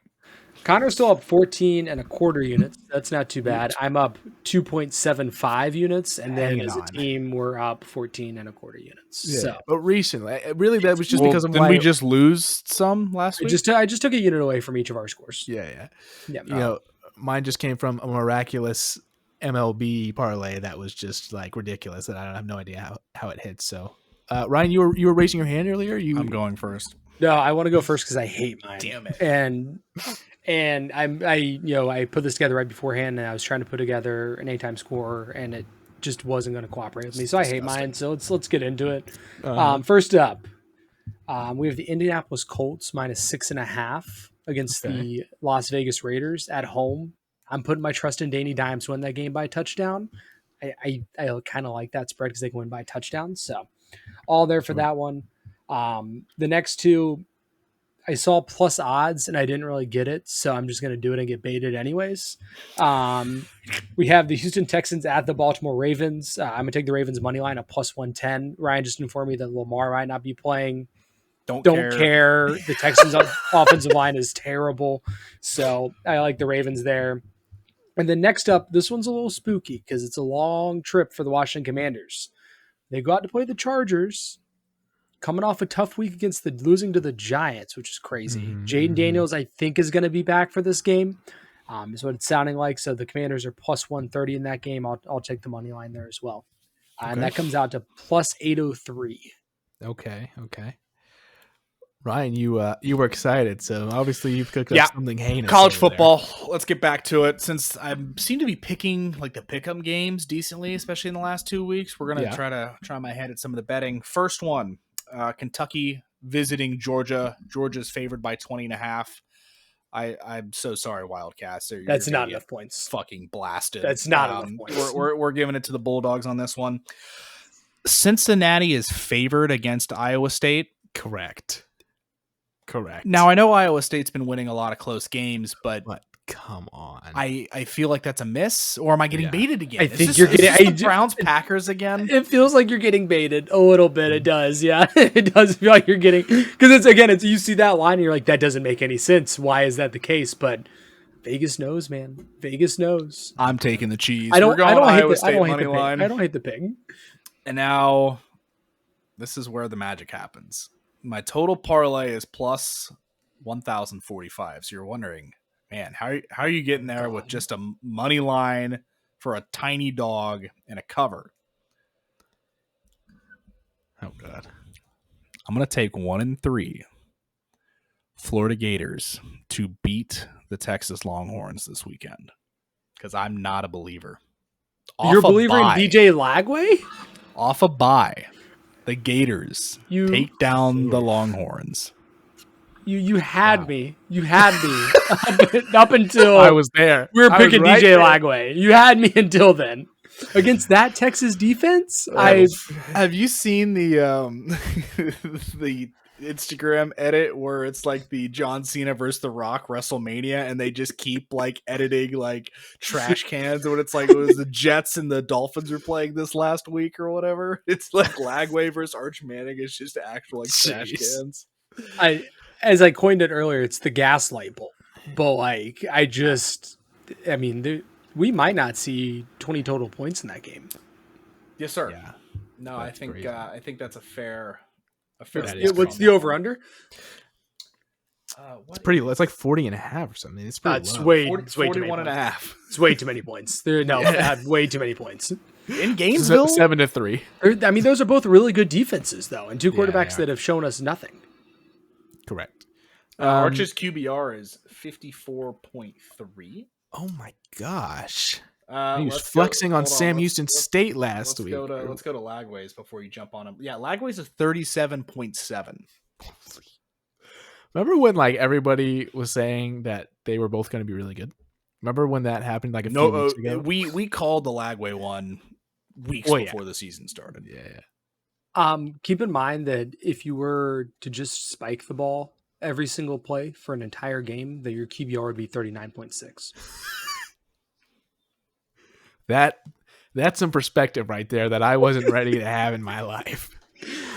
Connor's still up 14.25 units. That's not too bad. I'm up 2.75 units, and then as a team, we're up 14.25 units. Yeah, so, but recently, really, that was just because of didn't we just lose some last week? I just took a unit away from each of our scores. Yeah. Mine just came from a miraculous MLB parlay that was just like ridiculous, and I have no idea how it hits. So, Ryan, you were raising your hand earlier. I'm going first. No, I want to go first because I hate mine. Damn it. And I put this together right beforehand, and I was trying to put together an anytime score, and it just wasn't going to cooperate with me. So I hate mine. So let's get into it. First up, we have the Indianapolis Colts minus 6.5 against the Las Vegas Raiders at home. I'm putting my trust in Danny Dimes to win that game by a touchdown. I kind of like that spread because they can win by a touchdown. So all there for that one. The next two, I saw plus odds and I didn't really get it, so I'm just going to do it and get baited anyways. We have the Houston Texans at the Baltimore Ravens. I'm going to take the Ravens money line at plus 110. Ryan just informed me that Lamar might not be playing. Don't care. The Texans' offensive line is terrible, so I like the Ravens there. And then next up, this one's a little spooky because it's a long trip for the Washington Commanders. They go out to play the Chargers, coming off a tough week against losing to the Giants, which is crazy. Jaden Daniels, I think, is going to be back for this game, is what it's sounding like. So the Commanders are plus 130 in that game. I'll take the money line there as well. And that comes out to plus 803. Okay. Ryan, you were excited, so obviously you've cooked up something heinous. College football. Let's get back to it. Since I seem to be picking like the pick'em games decently, especially in the last 2 weeks, we're gonna try my hand at some of the betting. First one. Kentucky visiting Georgia. Georgia's favored by 20.5. I'm so sorry, Wildcats. That's not enough points. Fucking blasted. That's not enough points. We're giving it to the Bulldogs on this one. Cincinnati is favored against Iowa State. Correct. Now, I know Iowa State's been winning a lot of close games, but come on. I feel like that's a miss, or am I getting baited again? I think you're getting Browns Packers again. It feels like you're getting baited a little bit. It does, yeah. It does feel like you're getting, because it's you see that line and you're like, that doesn't make any sense. Why is that the case? But Vegas knows, man. Vegas knows. I'm taking the cheese. I don't hate the pig. And now, this is where the magic happens. My total parlay is plus 1,045. So you're wondering, man, how are you getting there with just a money line for a tiny dog and a cover? Oh, God. I'm going to take 1-3 Florida Gators to beat the Texas Longhorns this weekend because I'm not a believer. You're a believer in DJ Lagway? Off a bye. The Gators take down the Longhorns. You had me. You had me up until I was there. We were picking DJ Lagway. You had me until then. Against that Texas defense, have you seen the the Instagram edit where it's like the John Cena versus The Rock WrestleMania, and they just keep like editing like trash cans when it's like it was the Jets and the Dolphins were playing this last week or whatever. It's like Lagway versus Arch Manning. It's just actual like trash cans. As I coined it earlier, it's the gaslight bowl. But we might not see 20 total points in that game. Yes, sir. Yeah. No, I think that's a fair. What's the over under? It's like 40.5 or something. It's pretty low. It's way 41.5. It's way too many points. Way too many points. In Gainesville, 7-3. I mean, those are both really good defenses, though, and two quarterbacks that have shown us nothing. Correct. Arch's QBR is 54.3. Oh my gosh. He was flexing on Sam Houston State last week. Let's go to Lagway's before you jump on him. Yeah, Lagway's is 37.7. Remember when like everybody was saying that they were both going to be really good? Remember when that happened like a few weeks ago? We called the Lagway one weeks before the season started. Yeah. Keep in mind that if you were to just spike the ball every single play for an entire game, that your QBR would be 39.6. That's some perspective right there that I wasn't ready to have in my life.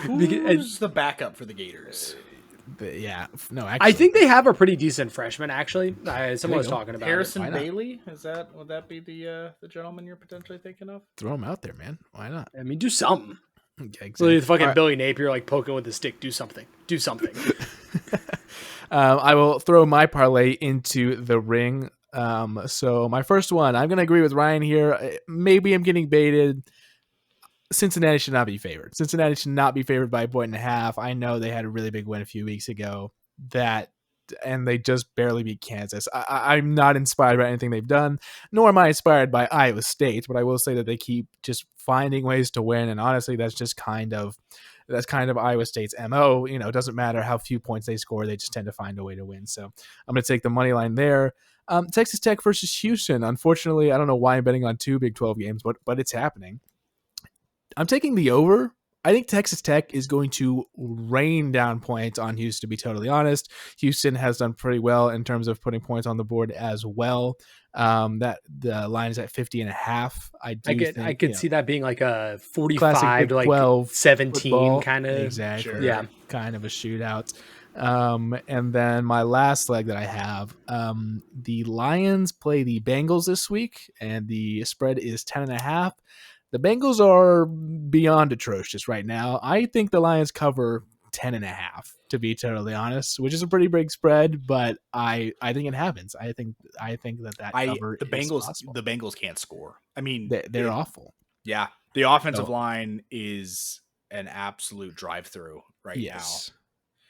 Who's the backup for the Gators? Actually, I think they have a pretty decent freshman. Actually, someone was talking about Harrison Bailey. Would that be the gentleman you're potentially thinking of? Throw him out there, man. Why not? I mean, do something. Yeah, exactly. So fucking Billy Napier like poking with the stick. Do something. I will throw my parlay into the ring. So my first one, I'm going to agree with Ryan here. Maybe I'm getting baited. Cincinnati should not be favored. Cincinnati should not be favored by 1.5. I know they had a really big win a few weeks ago and they just barely beat Kansas. I'm not inspired by anything they've done, nor am I inspired by Iowa State, but I will say that they keep just finding ways to win. And honestly, that's kind of Iowa State's MO. You know, it doesn't matter how few points they score. They just tend to find a way to win. So I'm going to take the money line there. Texas Tech versus Houston. Unfortunately, I don't know why I'm betting on two Big 12 games, but it's happening. I'm taking the over. I think Texas Tech is going to rain down points on Houston, to be totally honest. Houston has done pretty well in terms of putting points on the board as well. That the line is at 50.5. I could see that being like a 45 to like 12 17 kind of. Exactly. Sure. Yeah. Kind of a shootout. And then my last leg that I have, the Lions play the Bengals this week, and the spread is 10.5. The Bengals are beyond atrocious right now. I think the Lions cover 10.5, to be totally honest, which is a pretty big spread, but I think it happens. I think that cover is possible. The Bengals can't score. I mean, they're awful. Yeah, the offensive line is an absolute drive-through now.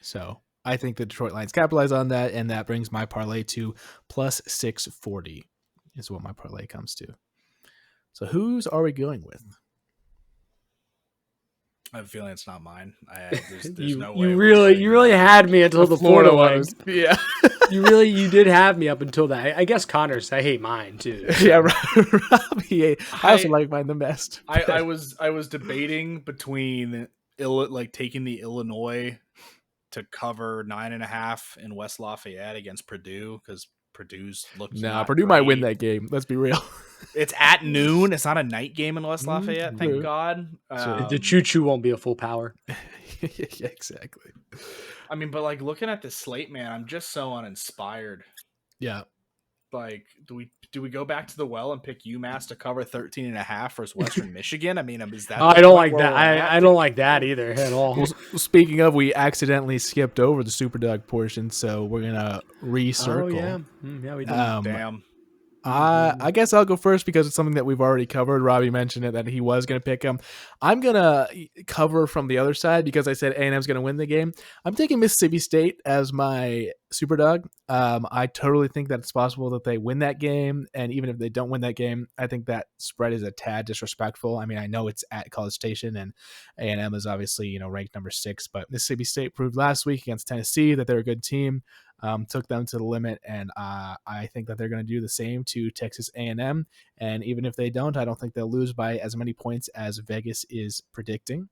So I think the Detroit Lions capitalize on that, and that brings my parlay to plus 640 is what my parlay comes to. So whose are we going with? I have a feeling it's not mine. There's no way. You really had me until the Florida one. Yeah. you did have me up until that. I guess Connor's. I hate mine too. So. Yeah, Robbie. I also like mine the best. I was debating between taking the Illinois to cover 9.5 in West Lafayette against Purdue, because Purdue might win that game. Let's be real. It's at noon. It's not a night game in West Lafayette. Thank God. The choo-choo won't be a full power. Yeah, exactly. I mean, but like looking at the slate, man, I'm just so uninspired. Yeah. Like, do we go back to the well and pick UMass to cover 13.5 versus Western Michigan? I mean, is that? I don't like that. I don't like that either at all. Well, speaking of, we accidentally skipped over the Superdog portion, so we're gonna recircle. Oh yeah, we did. Damn. I guess I'll go first because it's something that we've already covered. Robbie mentioned it that he was going to pick him. I'm going to cover from the other side because I said A&M's going to win the game. I'm taking Mississippi State as my superdog. I totally think that it's possible that they win that game. And even if they don't win that game, I think that spread is a tad disrespectful. I mean, I know it's at College Station and A&M is obviously, ranked number 6, but Mississippi State proved last week against Tennessee that they're a good team. Took them to the limit, and I think that they're going to do the same to Texas A&M. And even if they don't, I don't think they'll lose by as many points as Vegas is predicting.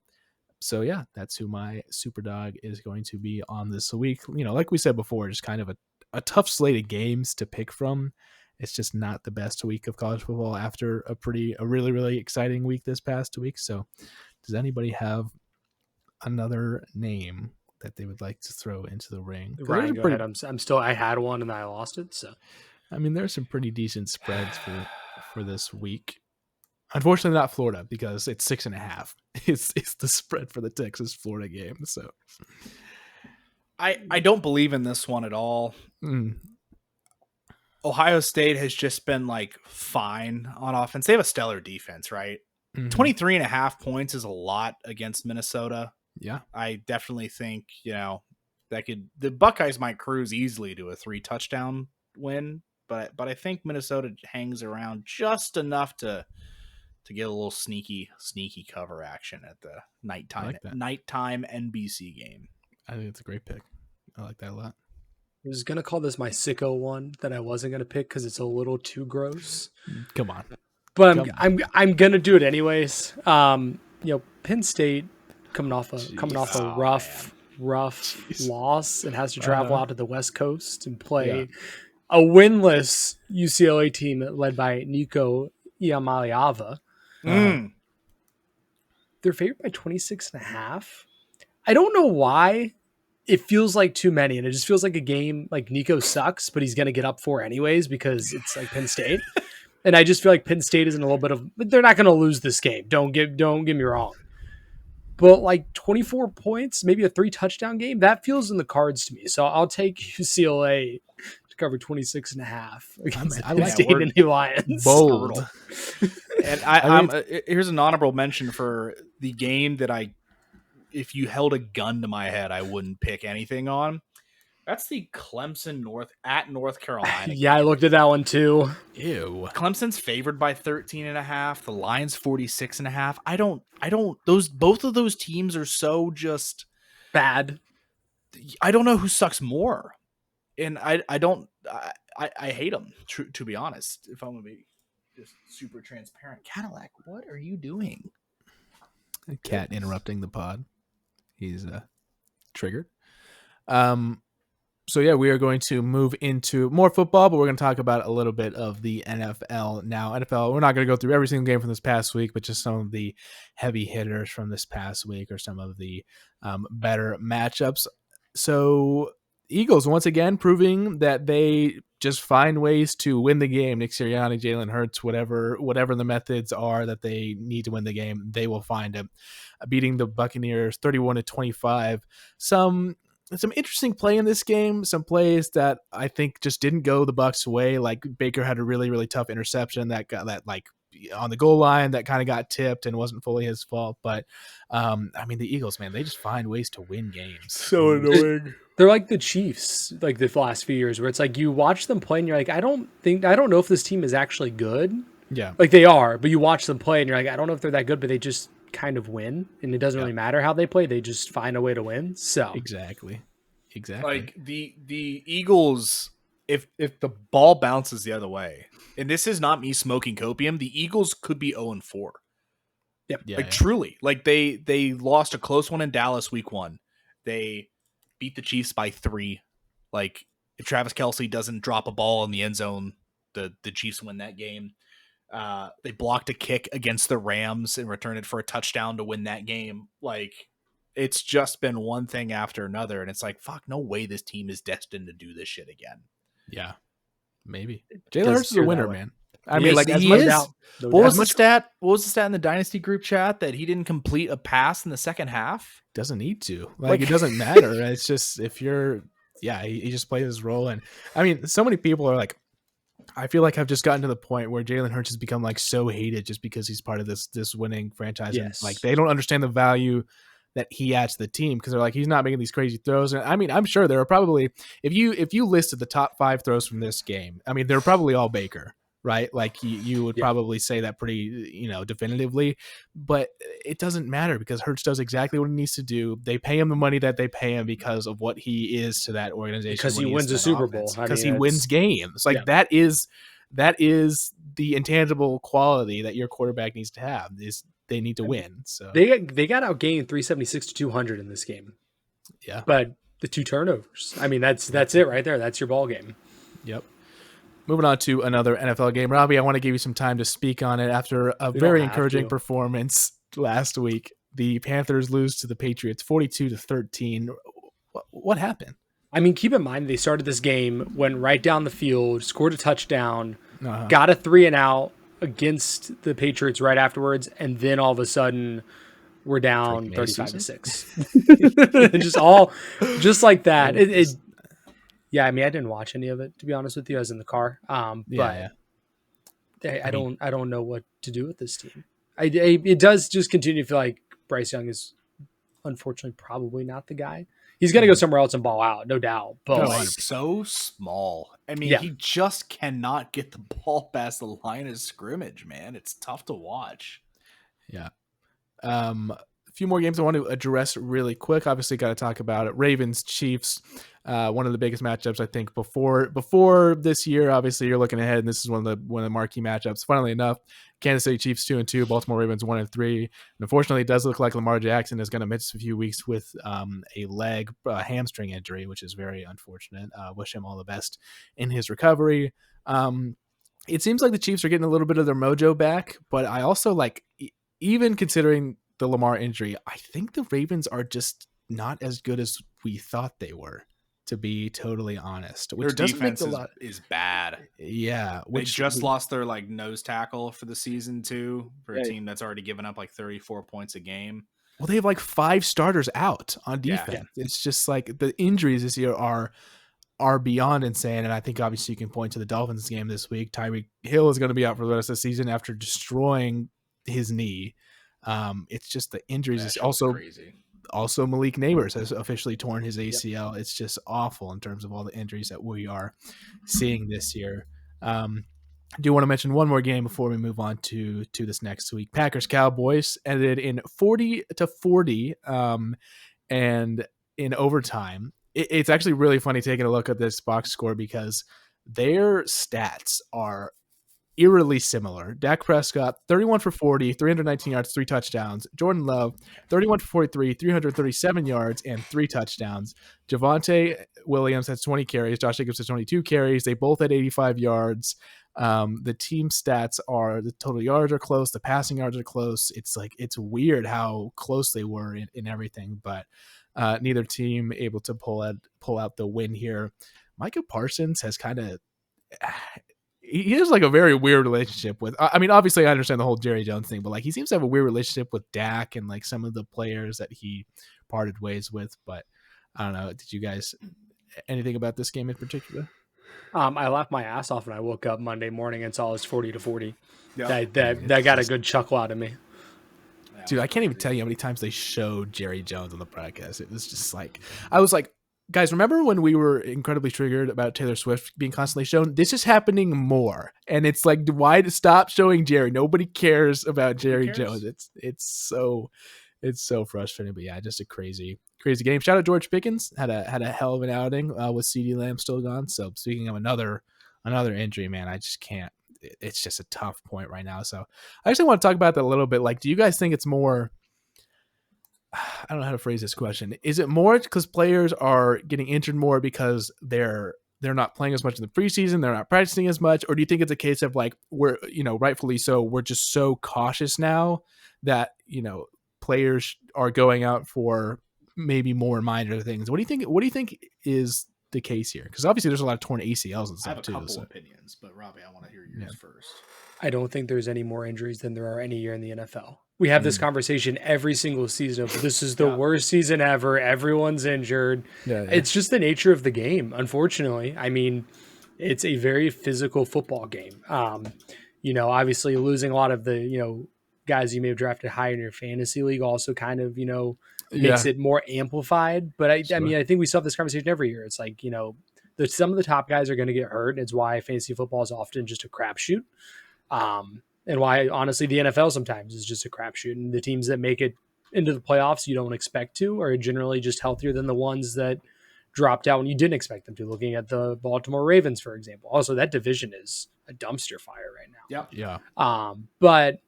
So yeah, that's who my super dog is going to be on this week. Like we said before, just kind of a tough slate of games to pick from. It's just not the best week of college football after a really, really exciting week this past week. So does anybody have another name that they would like to throw into the ring? Ryan, go ahead. I had one and I lost it. So, I mean, there's some pretty decent spreads for this week. Unfortunately, not Florida because it's 6.5. It's the spread for the Texas Florida game. So, I don't believe in this one at all. Ohio State has just been fine on offense. They have a stellar defense, right? 23.5 points is a lot against Minnesota. Yeah, I definitely think, the Buckeyes might cruise easily to a 3 touchdown win, but I think Minnesota hangs around just enough to get a little sneaky cover action at the nighttime NBC game. I think it's a great pick. I like that a lot. I was going to call this my sicko one that I wasn't going to pick because it's a little too gross. Come on. But I'm going to do it anyways. Penn State coming off a rough loss and has to travel out to the West Coast and play a winless UCLA team led by Nico Iamaleava. They're favored by 26.5. I don't know why. It feels like too many, and it just feels like a game like Nico sucks, but he's going to get up for anyways because it's like Penn State. And I just feel like Penn State is in a little bit of, they're not going to lose this game. Don't get me wrong. But 24 points, maybe a 3 touchdown game, that feels in the cards to me. So I'll take UCLA to cover 26.5 against Penn State and the Lions. Bold. And here's an honorable mention for the game that if you held a gun to my head, I wouldn't pick anything on. That's the Clemson North Carolina. Yeah, I looked at that one too. Ew. Clemson's favored by 13.5. The Lions 46.5. Both of those teams are so just bad. I don't know who sucks more. And I hate them, to be honest, if I'm going to be just super transparent. Cadillac, what are you doing? Cat interrupting the pod. He's triggered. So yeah, we are going to move into more football, but we're going to talk about a little bit of the NFL now. NFL, we're not going to go through every single game from this past week, but just some of the heavy hitters from this past week or some of the better matchups. So Eagles, once again, proving that they just find ways to win the game. Nick Sirianni, Jalen Hurts, whatever the methods are that they need to win the game, they will find it. Beating the Buccaneers 31-25. Some interesting play in this game, some plays that I think just didn't go the Bucs' way. Like Baker had a really, really tough interception that got that like on the goal line that kind of got tipped and wasn't fully his fault. But I mean, the Eagles, man, they just find ways to win games. So annoying. They're like the Chiefs, like the last few years, where it's like you watch them play and you're like, I don't know if this team is actually good. Yeah, like they are, but you watch them play and you're like, I don't know if they're that good, but they just kind of win, and it doesn't really matter how they play; they just find a way to win. So exactly. Like the Eagles, if the ball bounces the other way, and this is not me smoking copium, the Eagles could be 0-4. Yep. Truly, like they lost a close one in Dallas week 1. They beat the Chiefs by 3. Like if Travis Kelce doesn't drop a ball in the end zone, the Chiefs win that game. They blocked a kick against the Rams and returned it for a touchdown to win that game. Like it's just been one thing after another, and it's like, fuck, no way this team is destined to do this shit again. Yeah, maybe. Jalen Hurts is a winner, man. I mean, like he is. What was the stat? What was the stat in the Dynasty group chat that he didn't complete a pass in the second half? Doesn't need to. Like it doesn't matter. It's just if you're, he just plays his role, and I mean, so many people are like, I feel like I've just gotten to the point where Jalen Hurts has become like so hated just because he's part of this winning franchise, and like they don't understand the value that he adds to the team because they're like, he's not making these crazy throws. And I mean, I'm sure there are probably, if you listed the top 5 throws from this game, I mean, they're probably all Baker, right? Like you would probably say that pretty, definitively, but it doesn't matter because Hurts does exactly what he needs to do. They pay him the money that they pay him because of what he is to that organization. Because he wins a Super Bowl. Because he wins games. Like that is the intangible quality that your quarterback needs to have is they need to win. So they got outgained 376-200 in this game. Yeah. But the 2 turnovers. I mean, that's it right there. That's your ball game. Yep. Moving on to another NFL game. Robbie, I want to give you some time to speak on it after a very encouraging performance last week. The Panthers lose to the Patriots 42-13. What happened? I mean, keep in mind they started this game, went right down the field, scored a touchdown, got a 3-and-out against the Patriots right afterwards, and then all of a sudden we're down 35-6. just like that. I mean, I didn't watch any of it, to be honest with you. I was in the car. I don't know what to do with this team. It does just continue to feel like Bryce Young is unfortunately probably not the guy. He's going to go somewhere else and ball out, no doubt. But he's so small. I mean, he just cannot get the ball past the line of scrimmage, man. It's tough to watch. Yeah. A few more games I want to address really quick. Obviously, got to talk about it. Ravens, Chiefs, one of the biggest matchups, I think, before this year. Obviously, you're looking ahead, and this is one of the marquee matchups. Funnily enough, Kansas City Chiefs 2-2, Baltimore Ravens 1-3. And unfortunately, it does look like Lamar Jackson is going to miss a few weeks with a hamstring injury, which is very unfortunate. Wish him all the best in his recovery. It seems like the Chiefs are getting a little bit of their mojo back, but I also like, even considering the Lamar injury, I think the Ravens are just not as good as we thought they were, to be totally honest. Which their defense is bad. Yeah. They just lost their nose tackle for the season too, for a team that's already given up 34 points a game. Well, they have 5 starters out on defense. Yeah. It's just like the injuries this year are beyond insane. And I think obviously you can point to the Dolphins game this week. Tyreek Hill is going to be out for the rest of the season after destroying his knee. It's just the injuries is also crazy. Also, Malik Neighbors has officially torn his ACL. Yep. It's just awful in terms of all the injuries that we are seeing this year. I do want to mention one more game before we move on to this next week. Packers Cowboys ended in 40-40, and in overtime. It's actually really funny taking a look at this box score because their stats are eerily similar. Dak Prescott, 31 for 40, 319 yards, 3 touchdowns. Jordan Love, 31 for 43, 337 yards, and 3 touchdowns. Javonte Williams has 20 carries. Josh Jacobs has 22 carries. They both had 85 yards. The team stats are the total yards are close. The passing yards are close. It's weird how close they were in everything, but neither team able to pull out the win here. Micah Parsons has kind of he has like a very weird relationship with, I mean, obviously I understand the whole Jerry Jones thing, but like he seems to have a weird relationship with Dak and like some of the players that he parted ways with. But I don't know. Did you guys anything about this game in particular? I laughed my ass off when I woke up Monday morning and saw it was 40-40. Yeah. That got a good chuckle out of me. Dude, I can't even tell you how many times they showed Jerry Jones on the broadcast. It was just like, I was like, guys, remember when we were incredibly triggered about Taylor Swift being constantly shown? This is happening more. And it's like, why to stop showing Jerry? Nobody cares about Jerry Jones. It's so frustrating. But yeah, just a crazy game. Shout out George Pickens. Had a hell of an outing with CeeDee Lamb still gone. So speaking of another injury, man, I just can't. It's just a tough point right now. So I actually want to talk about that a little bit. Like, do you guys think it's more, I don't know how to phrase this question. Is it more because players are getting injured more because they're not playing as much in the preseason, they're not practicing as much, or do you think it's a case of like we're, rightfully so, we're just so cautious now that, players are going out for maybe more minor things? What do you think is the case here? Because obviously there's a lot of torn ACLs and stuff. I have a couple opinions, but Robbie, I want to hear yours first. I don't think there's any more injuries than there are any year in the NFL. We have this conversation every single season of this is the worst season ever. Everyone's injured. Yeah. It's just the nature of the game, unfortunately. I mean, it's a very physical football game. Obviously losing a lot of the, guys you may have drafted high in your fantasy league also kind of, makes it more amplified. But I mean, I think we still have this conversation every year. It's like, some of the top guys are going to get hurt. It's why fantasy football is often just a crapshoot. And why, honestly, the NFL sometimes is just a crapshoot. And the teams that make it into the playoffs you don't expect to are generally just healthier than the ones that dropped out when you didn't expect them to. Looking at the Baltimore Ravens, for example. Also, that division is a dumpster fire right now. Yep. Yeah. But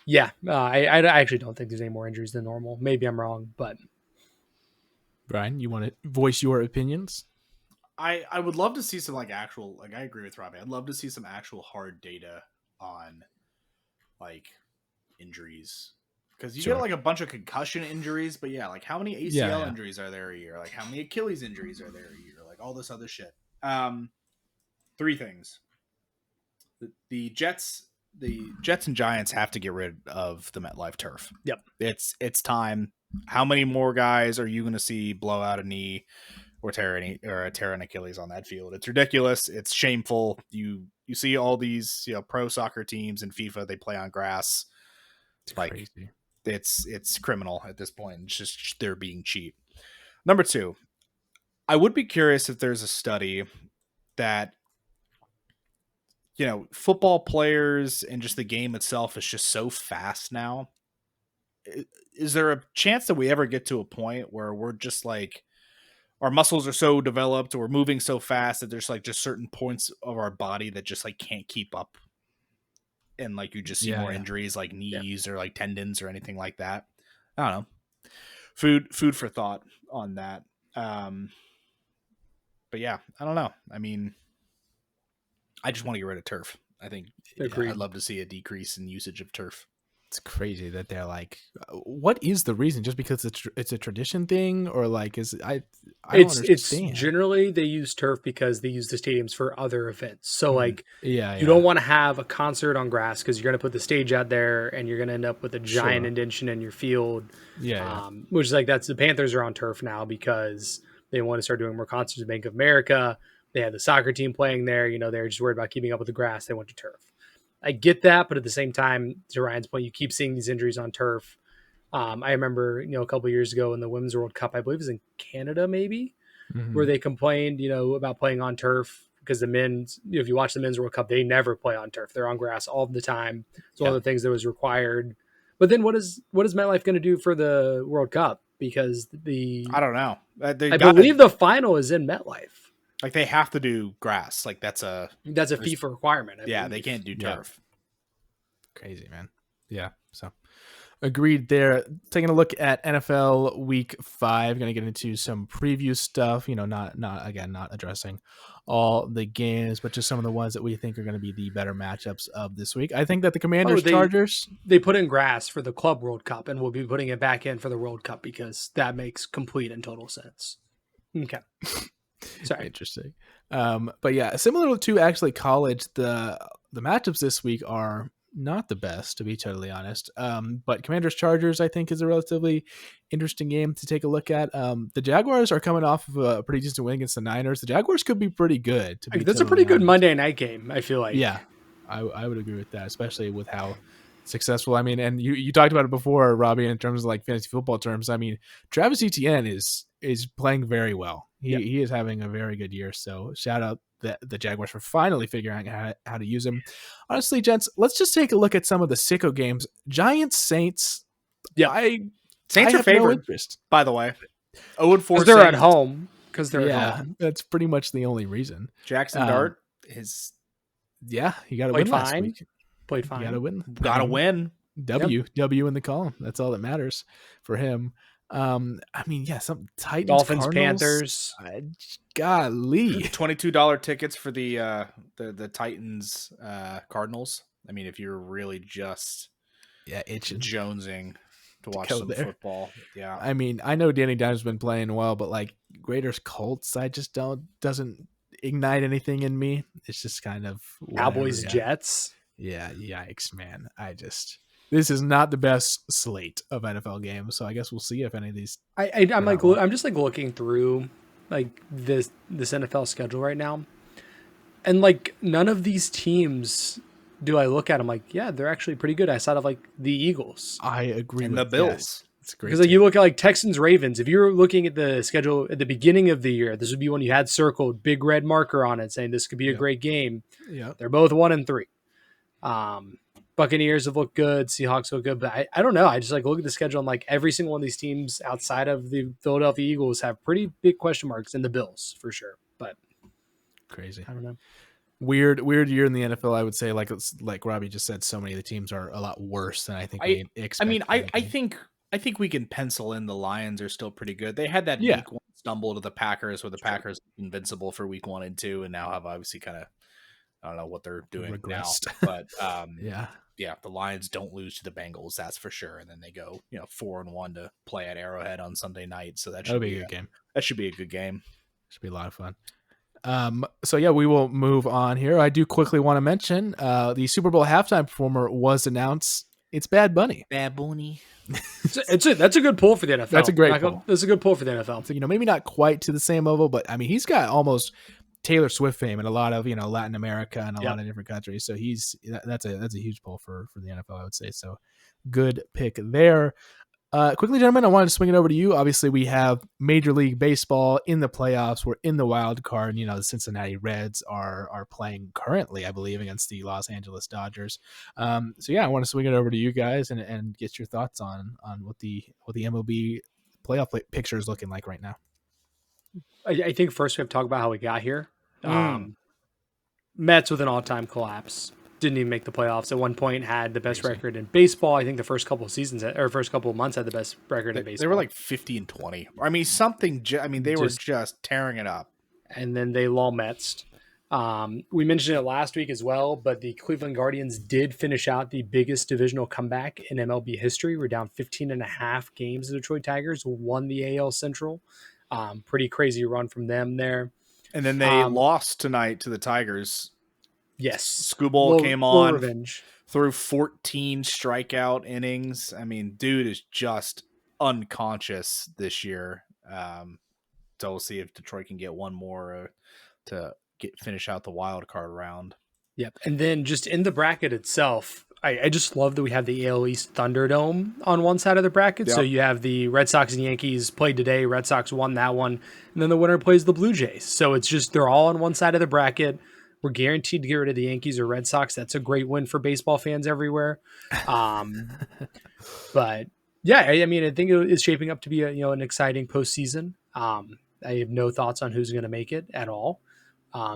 yeah, I actually don't think there's any more injuries than normal. Maybe I'm wrong, but Brian, you want to voice your opinions? I would love to see some actual, I agree with Robbie. I'd love to see some actual hard data on injuries, because you get a bunch of concussion injuries, but how many ACL injuries are there a year? How many Achilles injuries are there a year? All this other shit. 3 things. The Jets and Giants have to get rid of the MetLife turf. Yep. It's time. How many more guys are you going to see blow out a knee or tear an Achilles on that field? It's ridiculous. It's shameful. You see all these pro soccer teams in FIFA, they play on grass. It's crazy. It's criminal at this point. It's just they're being cheap. Number 2, I would be curious if there's a study that football players and just the game itself is just so fast now. Is there a chance that we ever get to a point where we're just our muscles are so developed or we're moving so fast that there's just certain points of our body that just can't keep up, and you just see more injuries like knees or tendons or anything like that? I don't know. Food for thought on that. But yeah, I don't know. I mean, I just want to get rid of turf. I think I'd love to see a decrease in usage of turf. It's crazy that they're what is the reason? Just because it's a tradition thing, or I don't understand. It's generally they use turf because they use the stadiums for other events. So you don't want to have a concert on grass because you're going to put the stage out there and you're going to end up with a giant indentation in your field. Which is that's the Panthers are on turf now because they want to start doing more concerts at Bank of America. They had the soccer team playing there. They're just worried about keeping up with the grass. They went to turf. I get that, but at the same time, to Ryan's point, you keep seeing these injuries on turf. I remember, a couple of years ago in the Women's World Cup, I believe it was in Canada, maybe, where they complained, about playing on turf because the men's, if you watch the Men's World Cup, they never play on turf. They're on grass all the time. It's one of the things that was required. But then what is MetLife going to do for the World Cup? Because I don't know. I believe the final is in MetLife. Like they have to do grass. Like that's a FIFA requirement. They can't do turf. Crazy, man. Yeah. So agreed there. Taking a look at NFL Week 5, going to get into some preview stuff. Not addressing all the games, but just some of the ones that we think are going to be the better matchups of this week. I think that the Commanders Chargers, they put in grass for the Club World Cup, and we'll be putting it back in for the World Cup because that makes complete and total sense. Okay. Sorry. Interesting. But yeah, similar to actually college, the matchups this week are not the best, to be totally honest. But Commanders Chargers, I think, is a relatively interesting game to take a look at. The Jaguars are coming off of a pretty decent win against the Niners. The Jaguars could be pretty good. That's a pretty good Monday night game, I feel like. Yeah, I would agree with that, especially with how successful. I mean, and you talked about it before, Robbie, in terms of like fantasy football terms. I mean, Travis Etienne is playing very well. He is having a very good year. So shout out the Jaguars for finally figuring out how to use him. Honestly, gents, let's just take a look at some of the sicko games. Giants, Saints. Yeah, Saints are favored, by the way. 0-4. They're at home. Because they're at home. That's pretty much the only reason. Jackson Dart is. Yeah, he got to win last week. Played fine. Got to win. Got to win. W in the column. That's all that matters for him. I mean, yeah, some Titans, Dolphins, Cardinals, Panthers. Golly, $22 tickets for the Titans Cardinals. I mean, if you're really just itching, jonesing to watch some football, yeah. I mean, I know Danny Dimes been playing well, but like Raiders Colts, I just doesn't ignite anything in me. It's just kind of Cowboys Jets. Yeah, yikes, man. This is not the best slate of NFL games, so I guess we'll see if any of these. I'm just like looking through like this NFL schedule right now, and like none of these teams do I look at. I'm like, yeah, they're actually pretty good. outside of like the Eagles. I agree. And the Bills. It's great because like you look at like Texans, Ravens. If you're looking at the schedule at the beginning of the year, this would be one you had circled, big red marker on it, saying this could be a great game. Yeah, they're both 1-3. Buccaneers have looked good. Seahawks look good, but I don't know. I just like look at the schedule and like every single one of these teams outside of the Philadelphia Eagles have pretty big question marks, and the Bills for sure. But crazy. I don't know. Weird year in the NFL. I would say, like Robbie just said, so many of the teams are a lot worse than I think we expect. I mean, I think we can pencil in the Lions are still pretty good. They had that week 1 stumble to the Packers, where the Packers invincible for week 1 and 2, and now have obviously kind of, I don't know what they're doing regressed now, but the Lions don't lose to the Bengals, that's for sure. And then they go, 4-1 to play at Arrowhead on Sunday night. So that'll be a good game. That should be a good game. Should be a lot of fun. So yeah, we will move on here. I do quickly want to mention the Super Bowl halftime performer was announced. It's Bad Bunny. Bad Bunny. That's a good pull for the NFL. That's a great pull. That's a good pull for the NFL. So, maybe not quite to the same level, but I mean, he's got almost Taylor Swift fame in a lot of Latin America and a lot of different countries. So that's a huge pull for the NFL, I would say. So good pick there. Quickly, gentlemen, I wanted to swing it over to you. Obviously, we have Major League Baseball in the playoffs. We're in the wild card. The Cincinnati Reds are playing currently, I believe, against the Los Angeles Dodgers. So yeah, I want to swing it over to you guys and get your thoughts on what the MLB playoff picture is looking like right now. I think first we have to talk about how we got here. Mets with an all-time collapse. Didn't even make the playoffs. At one point, had the best record in baseball. I think the first couple of seasons or first couple of months had the best record in baseball. They were like 50-20. I mean, something. I mean, they were just tearing it up. And then they Metsed. We mentioned it last week as well, but the Cleveland Guardians did finish out the biggest divisional comeback in MLB history. We're down 15.5 games. The Detroit Tigers won the AL Central. Pretty crazy run from them there. And then they lost tonight to the Tigers. Yes. Scooble came on, revenge. Threw 14 strikeout innings. I mean, dude is just unconscious this year. So we'll see if Detroit can get one more to finish out the wild card round. Yep. And then just in the bracket itself, I just love that we have the AL East Thunderdome on one side of the bracket. Yep. So you have the Red Sox and Yankees played today. Red Sox won that one. And then the winner plays the Blue Jays. So it's just they're all on one side of the bracket. We're guaranteed to get rid of the Yankees or Red Sox. That's a great win for baseball fans everywhere. But yeah, I mean, I think it is shaping up to be an exciting postseason. I have no thoughts on who's going to make it at all.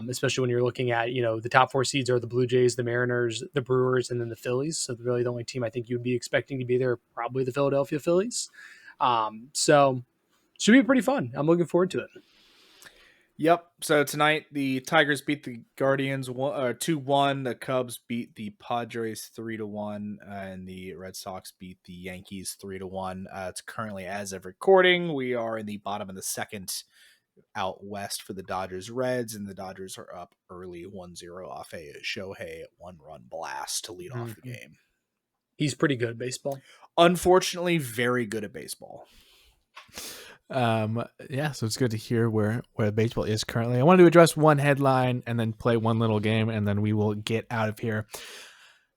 especially when you're looking at, the top 4 seeds are the Blue Jays, the Mariners, the Brewers, and then the Phillies. So really the only team I think you'd be expecting to be there, probably the Philadelphia Phillies. So should be pretty fun. I'm looking forward to it. Yep. So tonight the Tigers beat the Guardians 2-1. The Cubs beat the Padres 3-1, and the Red Sox beat the Yankees 3-1. It's currently, as of recording, we are in the bottom of the second out west for the Dodgers Reds, and the Dodgers are up early 1-0 off a Shohei 1-run blast to lead off the game. He's pretty good at baseball. Unfortunately, very good at baseball. So it's good to hear where baseball is currently. I wanted to address one headline and then play one little game, and then we will get out of here.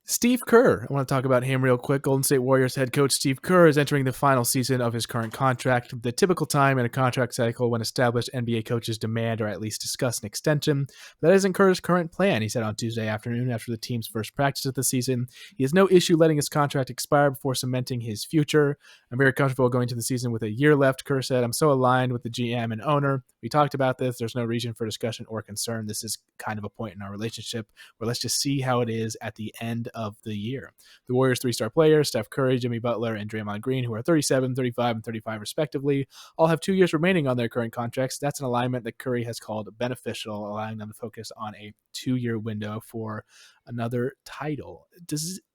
Steve Kerr, I want to talk about him real quick. Golden State Warriors head coach Steve Kerr is entering the final season of his current contract, the typical time in a contract cycle when established NBA coaches demand or at least discuss an extension. But that isn't Kerr's current plan, he said on Tuesday afternoon after the team's first practice of the season. He has no issue letting his contract expire before cementing his future. I'm very comfortable going to the season with a year left, Kerr said. I'm so aligned with the GM and owner. We talked about this. There's no reason for discussion or concern. This is kind of a point in our relationship where let's just see how it is at the end of the year. The Warriors' 3-star players, Steph Curry, Jimmy Butler, and Draymond Green, who are 37, 35, and 35 respectively, all have 2 years remaining on their current contracts. That's an alignment that Curry has called beneficial, allowing them to focus on a 2-year window for another title.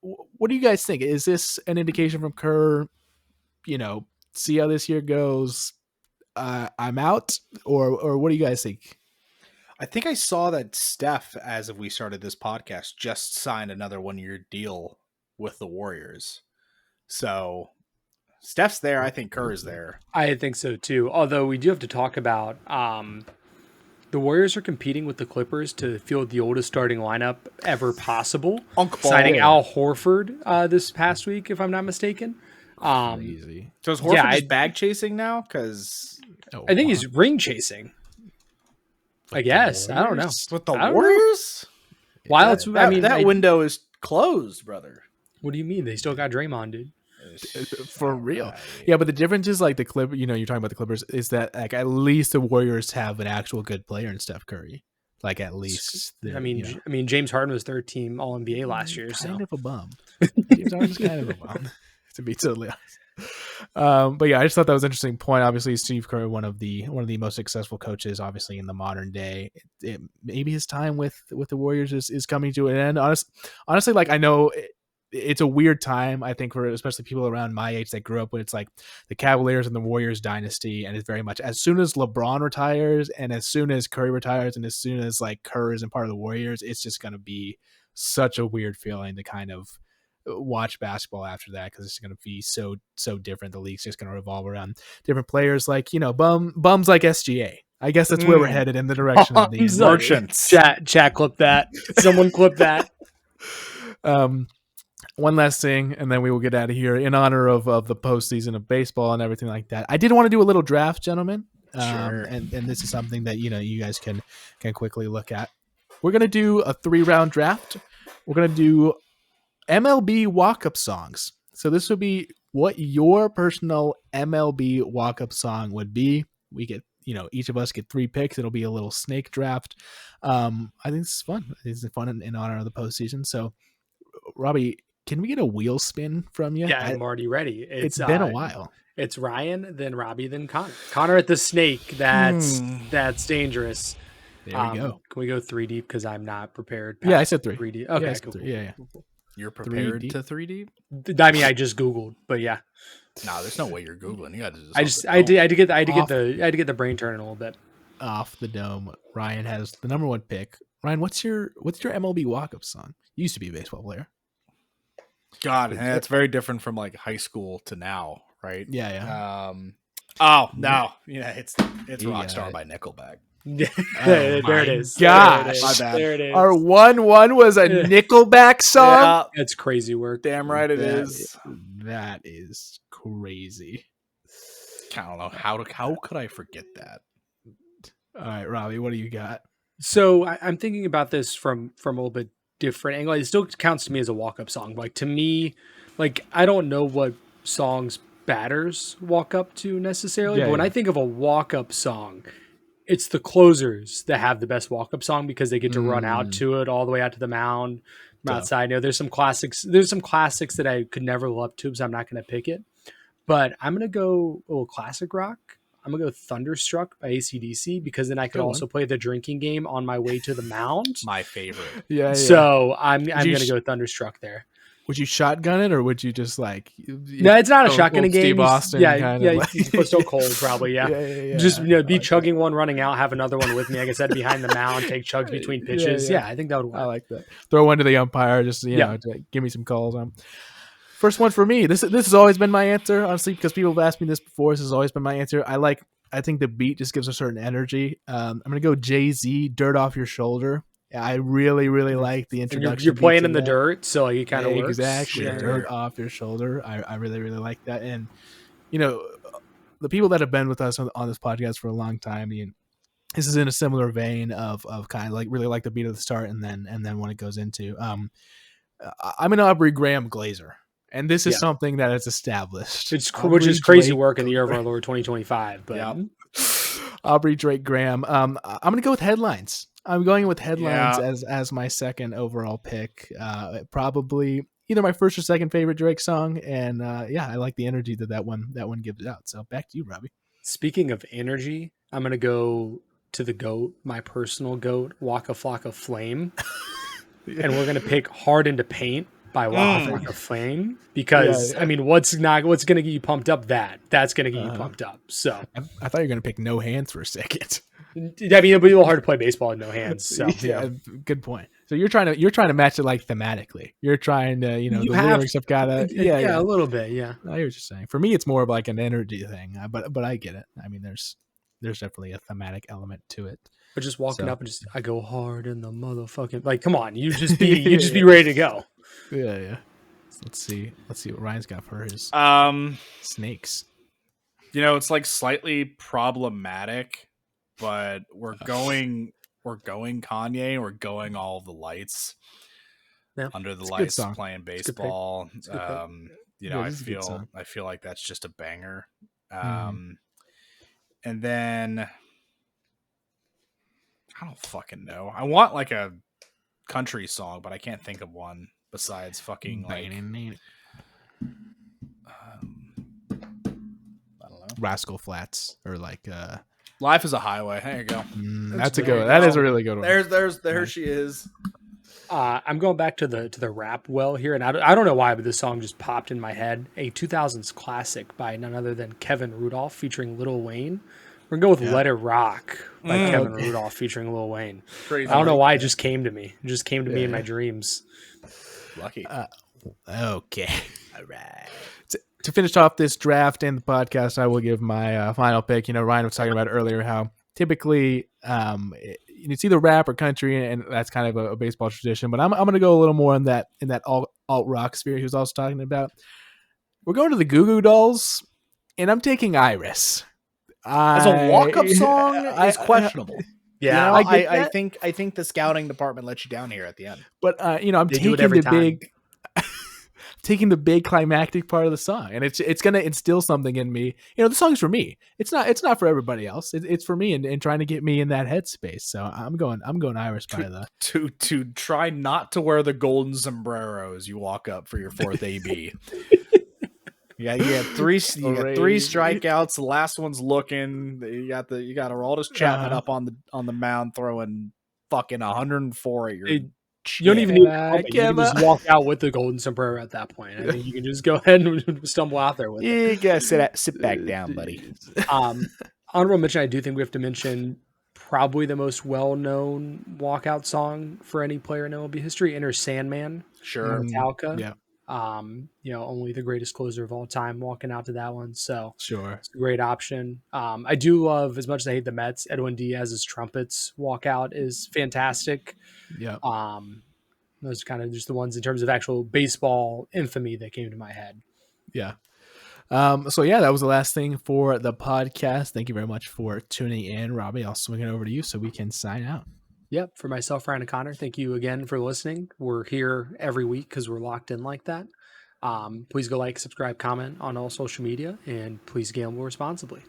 What do you guys think? Is this an indication from Kerr, see how this year goes? I'm out, or what do you guys think? I think I saw that Steph, as of we started this podcast, just signed another 1-year deal with the Warriors. So Steph's there. I think Kerr is there. I think so too. Although we do have to talk about the Warriors are competing with the Clippers to field the oldest starting lineup ever possible. Signing Al Horford this past week, if I'm not mistaken. Crazy. So is Horford just bag chasing now? Because I think he's ring chasing. I guess. I don't know. With the Warriors? While that window is closed, brother. What do you mean? They still got Draymond, dude. For real. Yeah, but the difference is like the Clippers, you're talking about the Clippers, is that like at least the Warriors have an actual good player in Steph Curry. Like at least. James Harden was third team All NBA last year. Kind of a bum. James Harden's kind of a bum, to be totally honest. But yeah, I just thought that was an interesting point. Obviously, Steve Kerr, one of the most successful coaches, obviously in the modern day. Maybe his time with the Warriors is coming to an end. Honestly, like I know it's a weird time. I think for especially people around my age that grew up when it's like the Cavaliers and the Warriors dynasty, and it's very much as soon as LeBron retires, and as soon as Curry retires, and as soon as like Kerr isn't part of the Warriors, it's just going to be such a weird feeling to kind of watch basketball after that, because it's going to be so different. The league's just going to revolve around different players, like bums like SGA. I guess that's where we're headed, in the direction of these merchants. Chat clip that. Someone clip that. One last thing, and then we will get out of here in honor of the postseason of baseball and everything like that. I did want to do a little draft, gentlemen. Sure. And this is something that you guys can quickly look at. We're gonna do a 3-round draft. We're gonna do MLB walk-up songs. So this would be what your personal MLB walk-up song would be. We get, each of us get 3 picks. It'll be a little snake draft. I think this is fun. This is fun in honor of the postseason. So, Robbie, can we get a wheel spin from you? Yeah, I'm already ready. It's been a while. It's Ryan, then Robbie, then Connor. Connor at the snake. That's dangerous. There we go. Can we go 3 deep? Because I'm not prepared. Yeah, I said 3. 3 deep. Okay, yeah, cool. 3. Yeah. Cool. You're prepared to 3 deep? I mean, I just Googled, but yeah. No, there's no way you're Googling. You got to just. I had to get the brain turning a little bit. Off the dome. Ryan has the number 1 pick. Ryan, what's your MLB walk-up song? You used to be a baseball player. God, it's very different from like high school to now, right? Yeah. Oh no, yeah, it's Rockstar by Nickelback. There it is. Gosh, my bad. There it is. Our 1-1 was a Nickelback song. Yeah, that's crazy work. Damn right it is. That is crazy. I don't know how could I forget that. All right, Robbie, what do you got? So I'm thinking about this from a little bit different angle. It still counts to me as a walk-up song. Like to me, like I don't know what songs batters walk up to necessarily, but when I think of a walk-up song, it's the closers that have the best walk-up song because they get to run out to it all the way out to the mound from outside. There's some classics. There's some classics that I could never live up to, so I'm not going to pick it. But I'm going to go a little classic rock. I'm going to go Thunderstruck by AC/DC because then I could also play the drinking game on my way to the mound. My favorite. Yeah. So I'm going to go Thunderstruck there. Would you shotgun it or would you just like? No, it's not a shotgun game. Steve Austin you put Stone Cold probably. Yeah. Just be chugging one, running out, have another one with me. Like I said, behind the mound, take chugs between pitches. Yeah, I think that would work. I like that. Throw one to the umpire, just to give me some calls on. First one for me. This has always been my answer, honestly, because people have asked me this before. This has always been my answer. I think the beat just gives a certain energy. I'm gonna go Jay-Z, "Dirt Off Your Shoulder." I really, really like the introduction. You're playing in the dirt, so you kind of works. Exactly. Sure. Dirt off your shoulder. I really, really like that. And, the people that have been with us on this podcast for a long time, this is in a similar vein of kind of like really like the beat at the start and then when it goes into. I'm an Aubrey Graham Glazer. And this is something that is established. Which is crazy work in the year of our Lord 2025. But Aubrey Drake Graham. I'm going to go with headlines. I'm going with headlines as my second overall pick. Probably either my first or second favorite Drake song, and I like the energy that one gives out. So back to you, Robbie. Speaking of energy, I'm gonna go to the GOAT, my personal GOAT, Waka Flocka Flame, and we're gonna pick "Hard into Paint" by Waka Flocka Flame because what's gonna get you pumped up? That's gonna get you pumped up. So I thought you were gonna pick "No Hands" for a second. It'll be a little hard to play baseball with no hands. So good point. So you're trying to match it like thematically. You're trying to the lyrics have got a a little bit. Yeah, I hear what you're saying. For me, it's more of like an energy thing. But I get it. I mean, there's definitely a thematic element to it. But just walking up and I go hard in the motherfucking come on, you just be ready to go. Yeah. Let's see what Ryan's got for his snakes. It's like slightly problematic. But we're going Kanye. We're going All the Lights under the lights playing baseball. I feel like that's just a banger. And then I don't fucking know. I want like a country song, but I can't think of one besides fucking like I don't know, Rascal Flatts or like Life is a Highway. There you go. That's a good one. That is a really good one. There she is. I'm going back to the rap well here, and I don't know why, but this song just popped in my head. A 2000s classic by none other than Kevin Rudolph featuring Lil Wayne. We're going to go with "Let It Rock" by Kevin Rudolph featuring Lil Wayne. Crazy. I don't know why it just came to me. It just came to me in my dreams. Lucky. Okay. All right. To finish off this draft and the podcast, I will give my final pick. Ryan was talking about earlier how typically it's either rap or country, and that's kind of a baseball tradition. But I'm going to go a little more in that alt rock sphere he was also talking about. We're going to the Goo Goo Dolls, and I'm taking Iris. As a walk-up song, is questionable. Yeah, I think the scouting department let you down here at the end. But I'm taking the big. Taking the big climactic part of the song, and it's gonna instill something in me. The song's for me. It's not for everybody else. It's for me and trying to get me in that headspace. So I'm going Iris by the to try not to wear the golden sombreros. You walk up for your fourth AB. You got three strikeouts. The last one's looking. You got Aroldis Chapman up on the mound throwing fucking 104 at your. You don't even need to you can just walk out with the golden sombrero at that point. I think you can just go ahead and stumble out there with it. You gotta sit back down, buddy. Honorable mention, I do think we have to mention probably the most well-known walkout song for any player in MLB history, Enter Sandman. Sure. Metallica. Yeah. Only the greatest closer of all time walking out to that one. So sure. It's a great option. I do love, as much as I hate the Mets, Edwin Diaz's trumpets walkout is fantastic. Yeah. Those are kind of just the ones in terms of actual baseball infamy that came to my head. Yeah. So that was the last thing for the podcast. Thank you very much for tuning in, Robbie. I'll swing it over to you so we can sign out. Yep. For myself, Ryan and Connor, thank you again for listening. We're here every week because we're locked in like that. Please go like, subscribe, comment on all social media, and please gamble responsibly.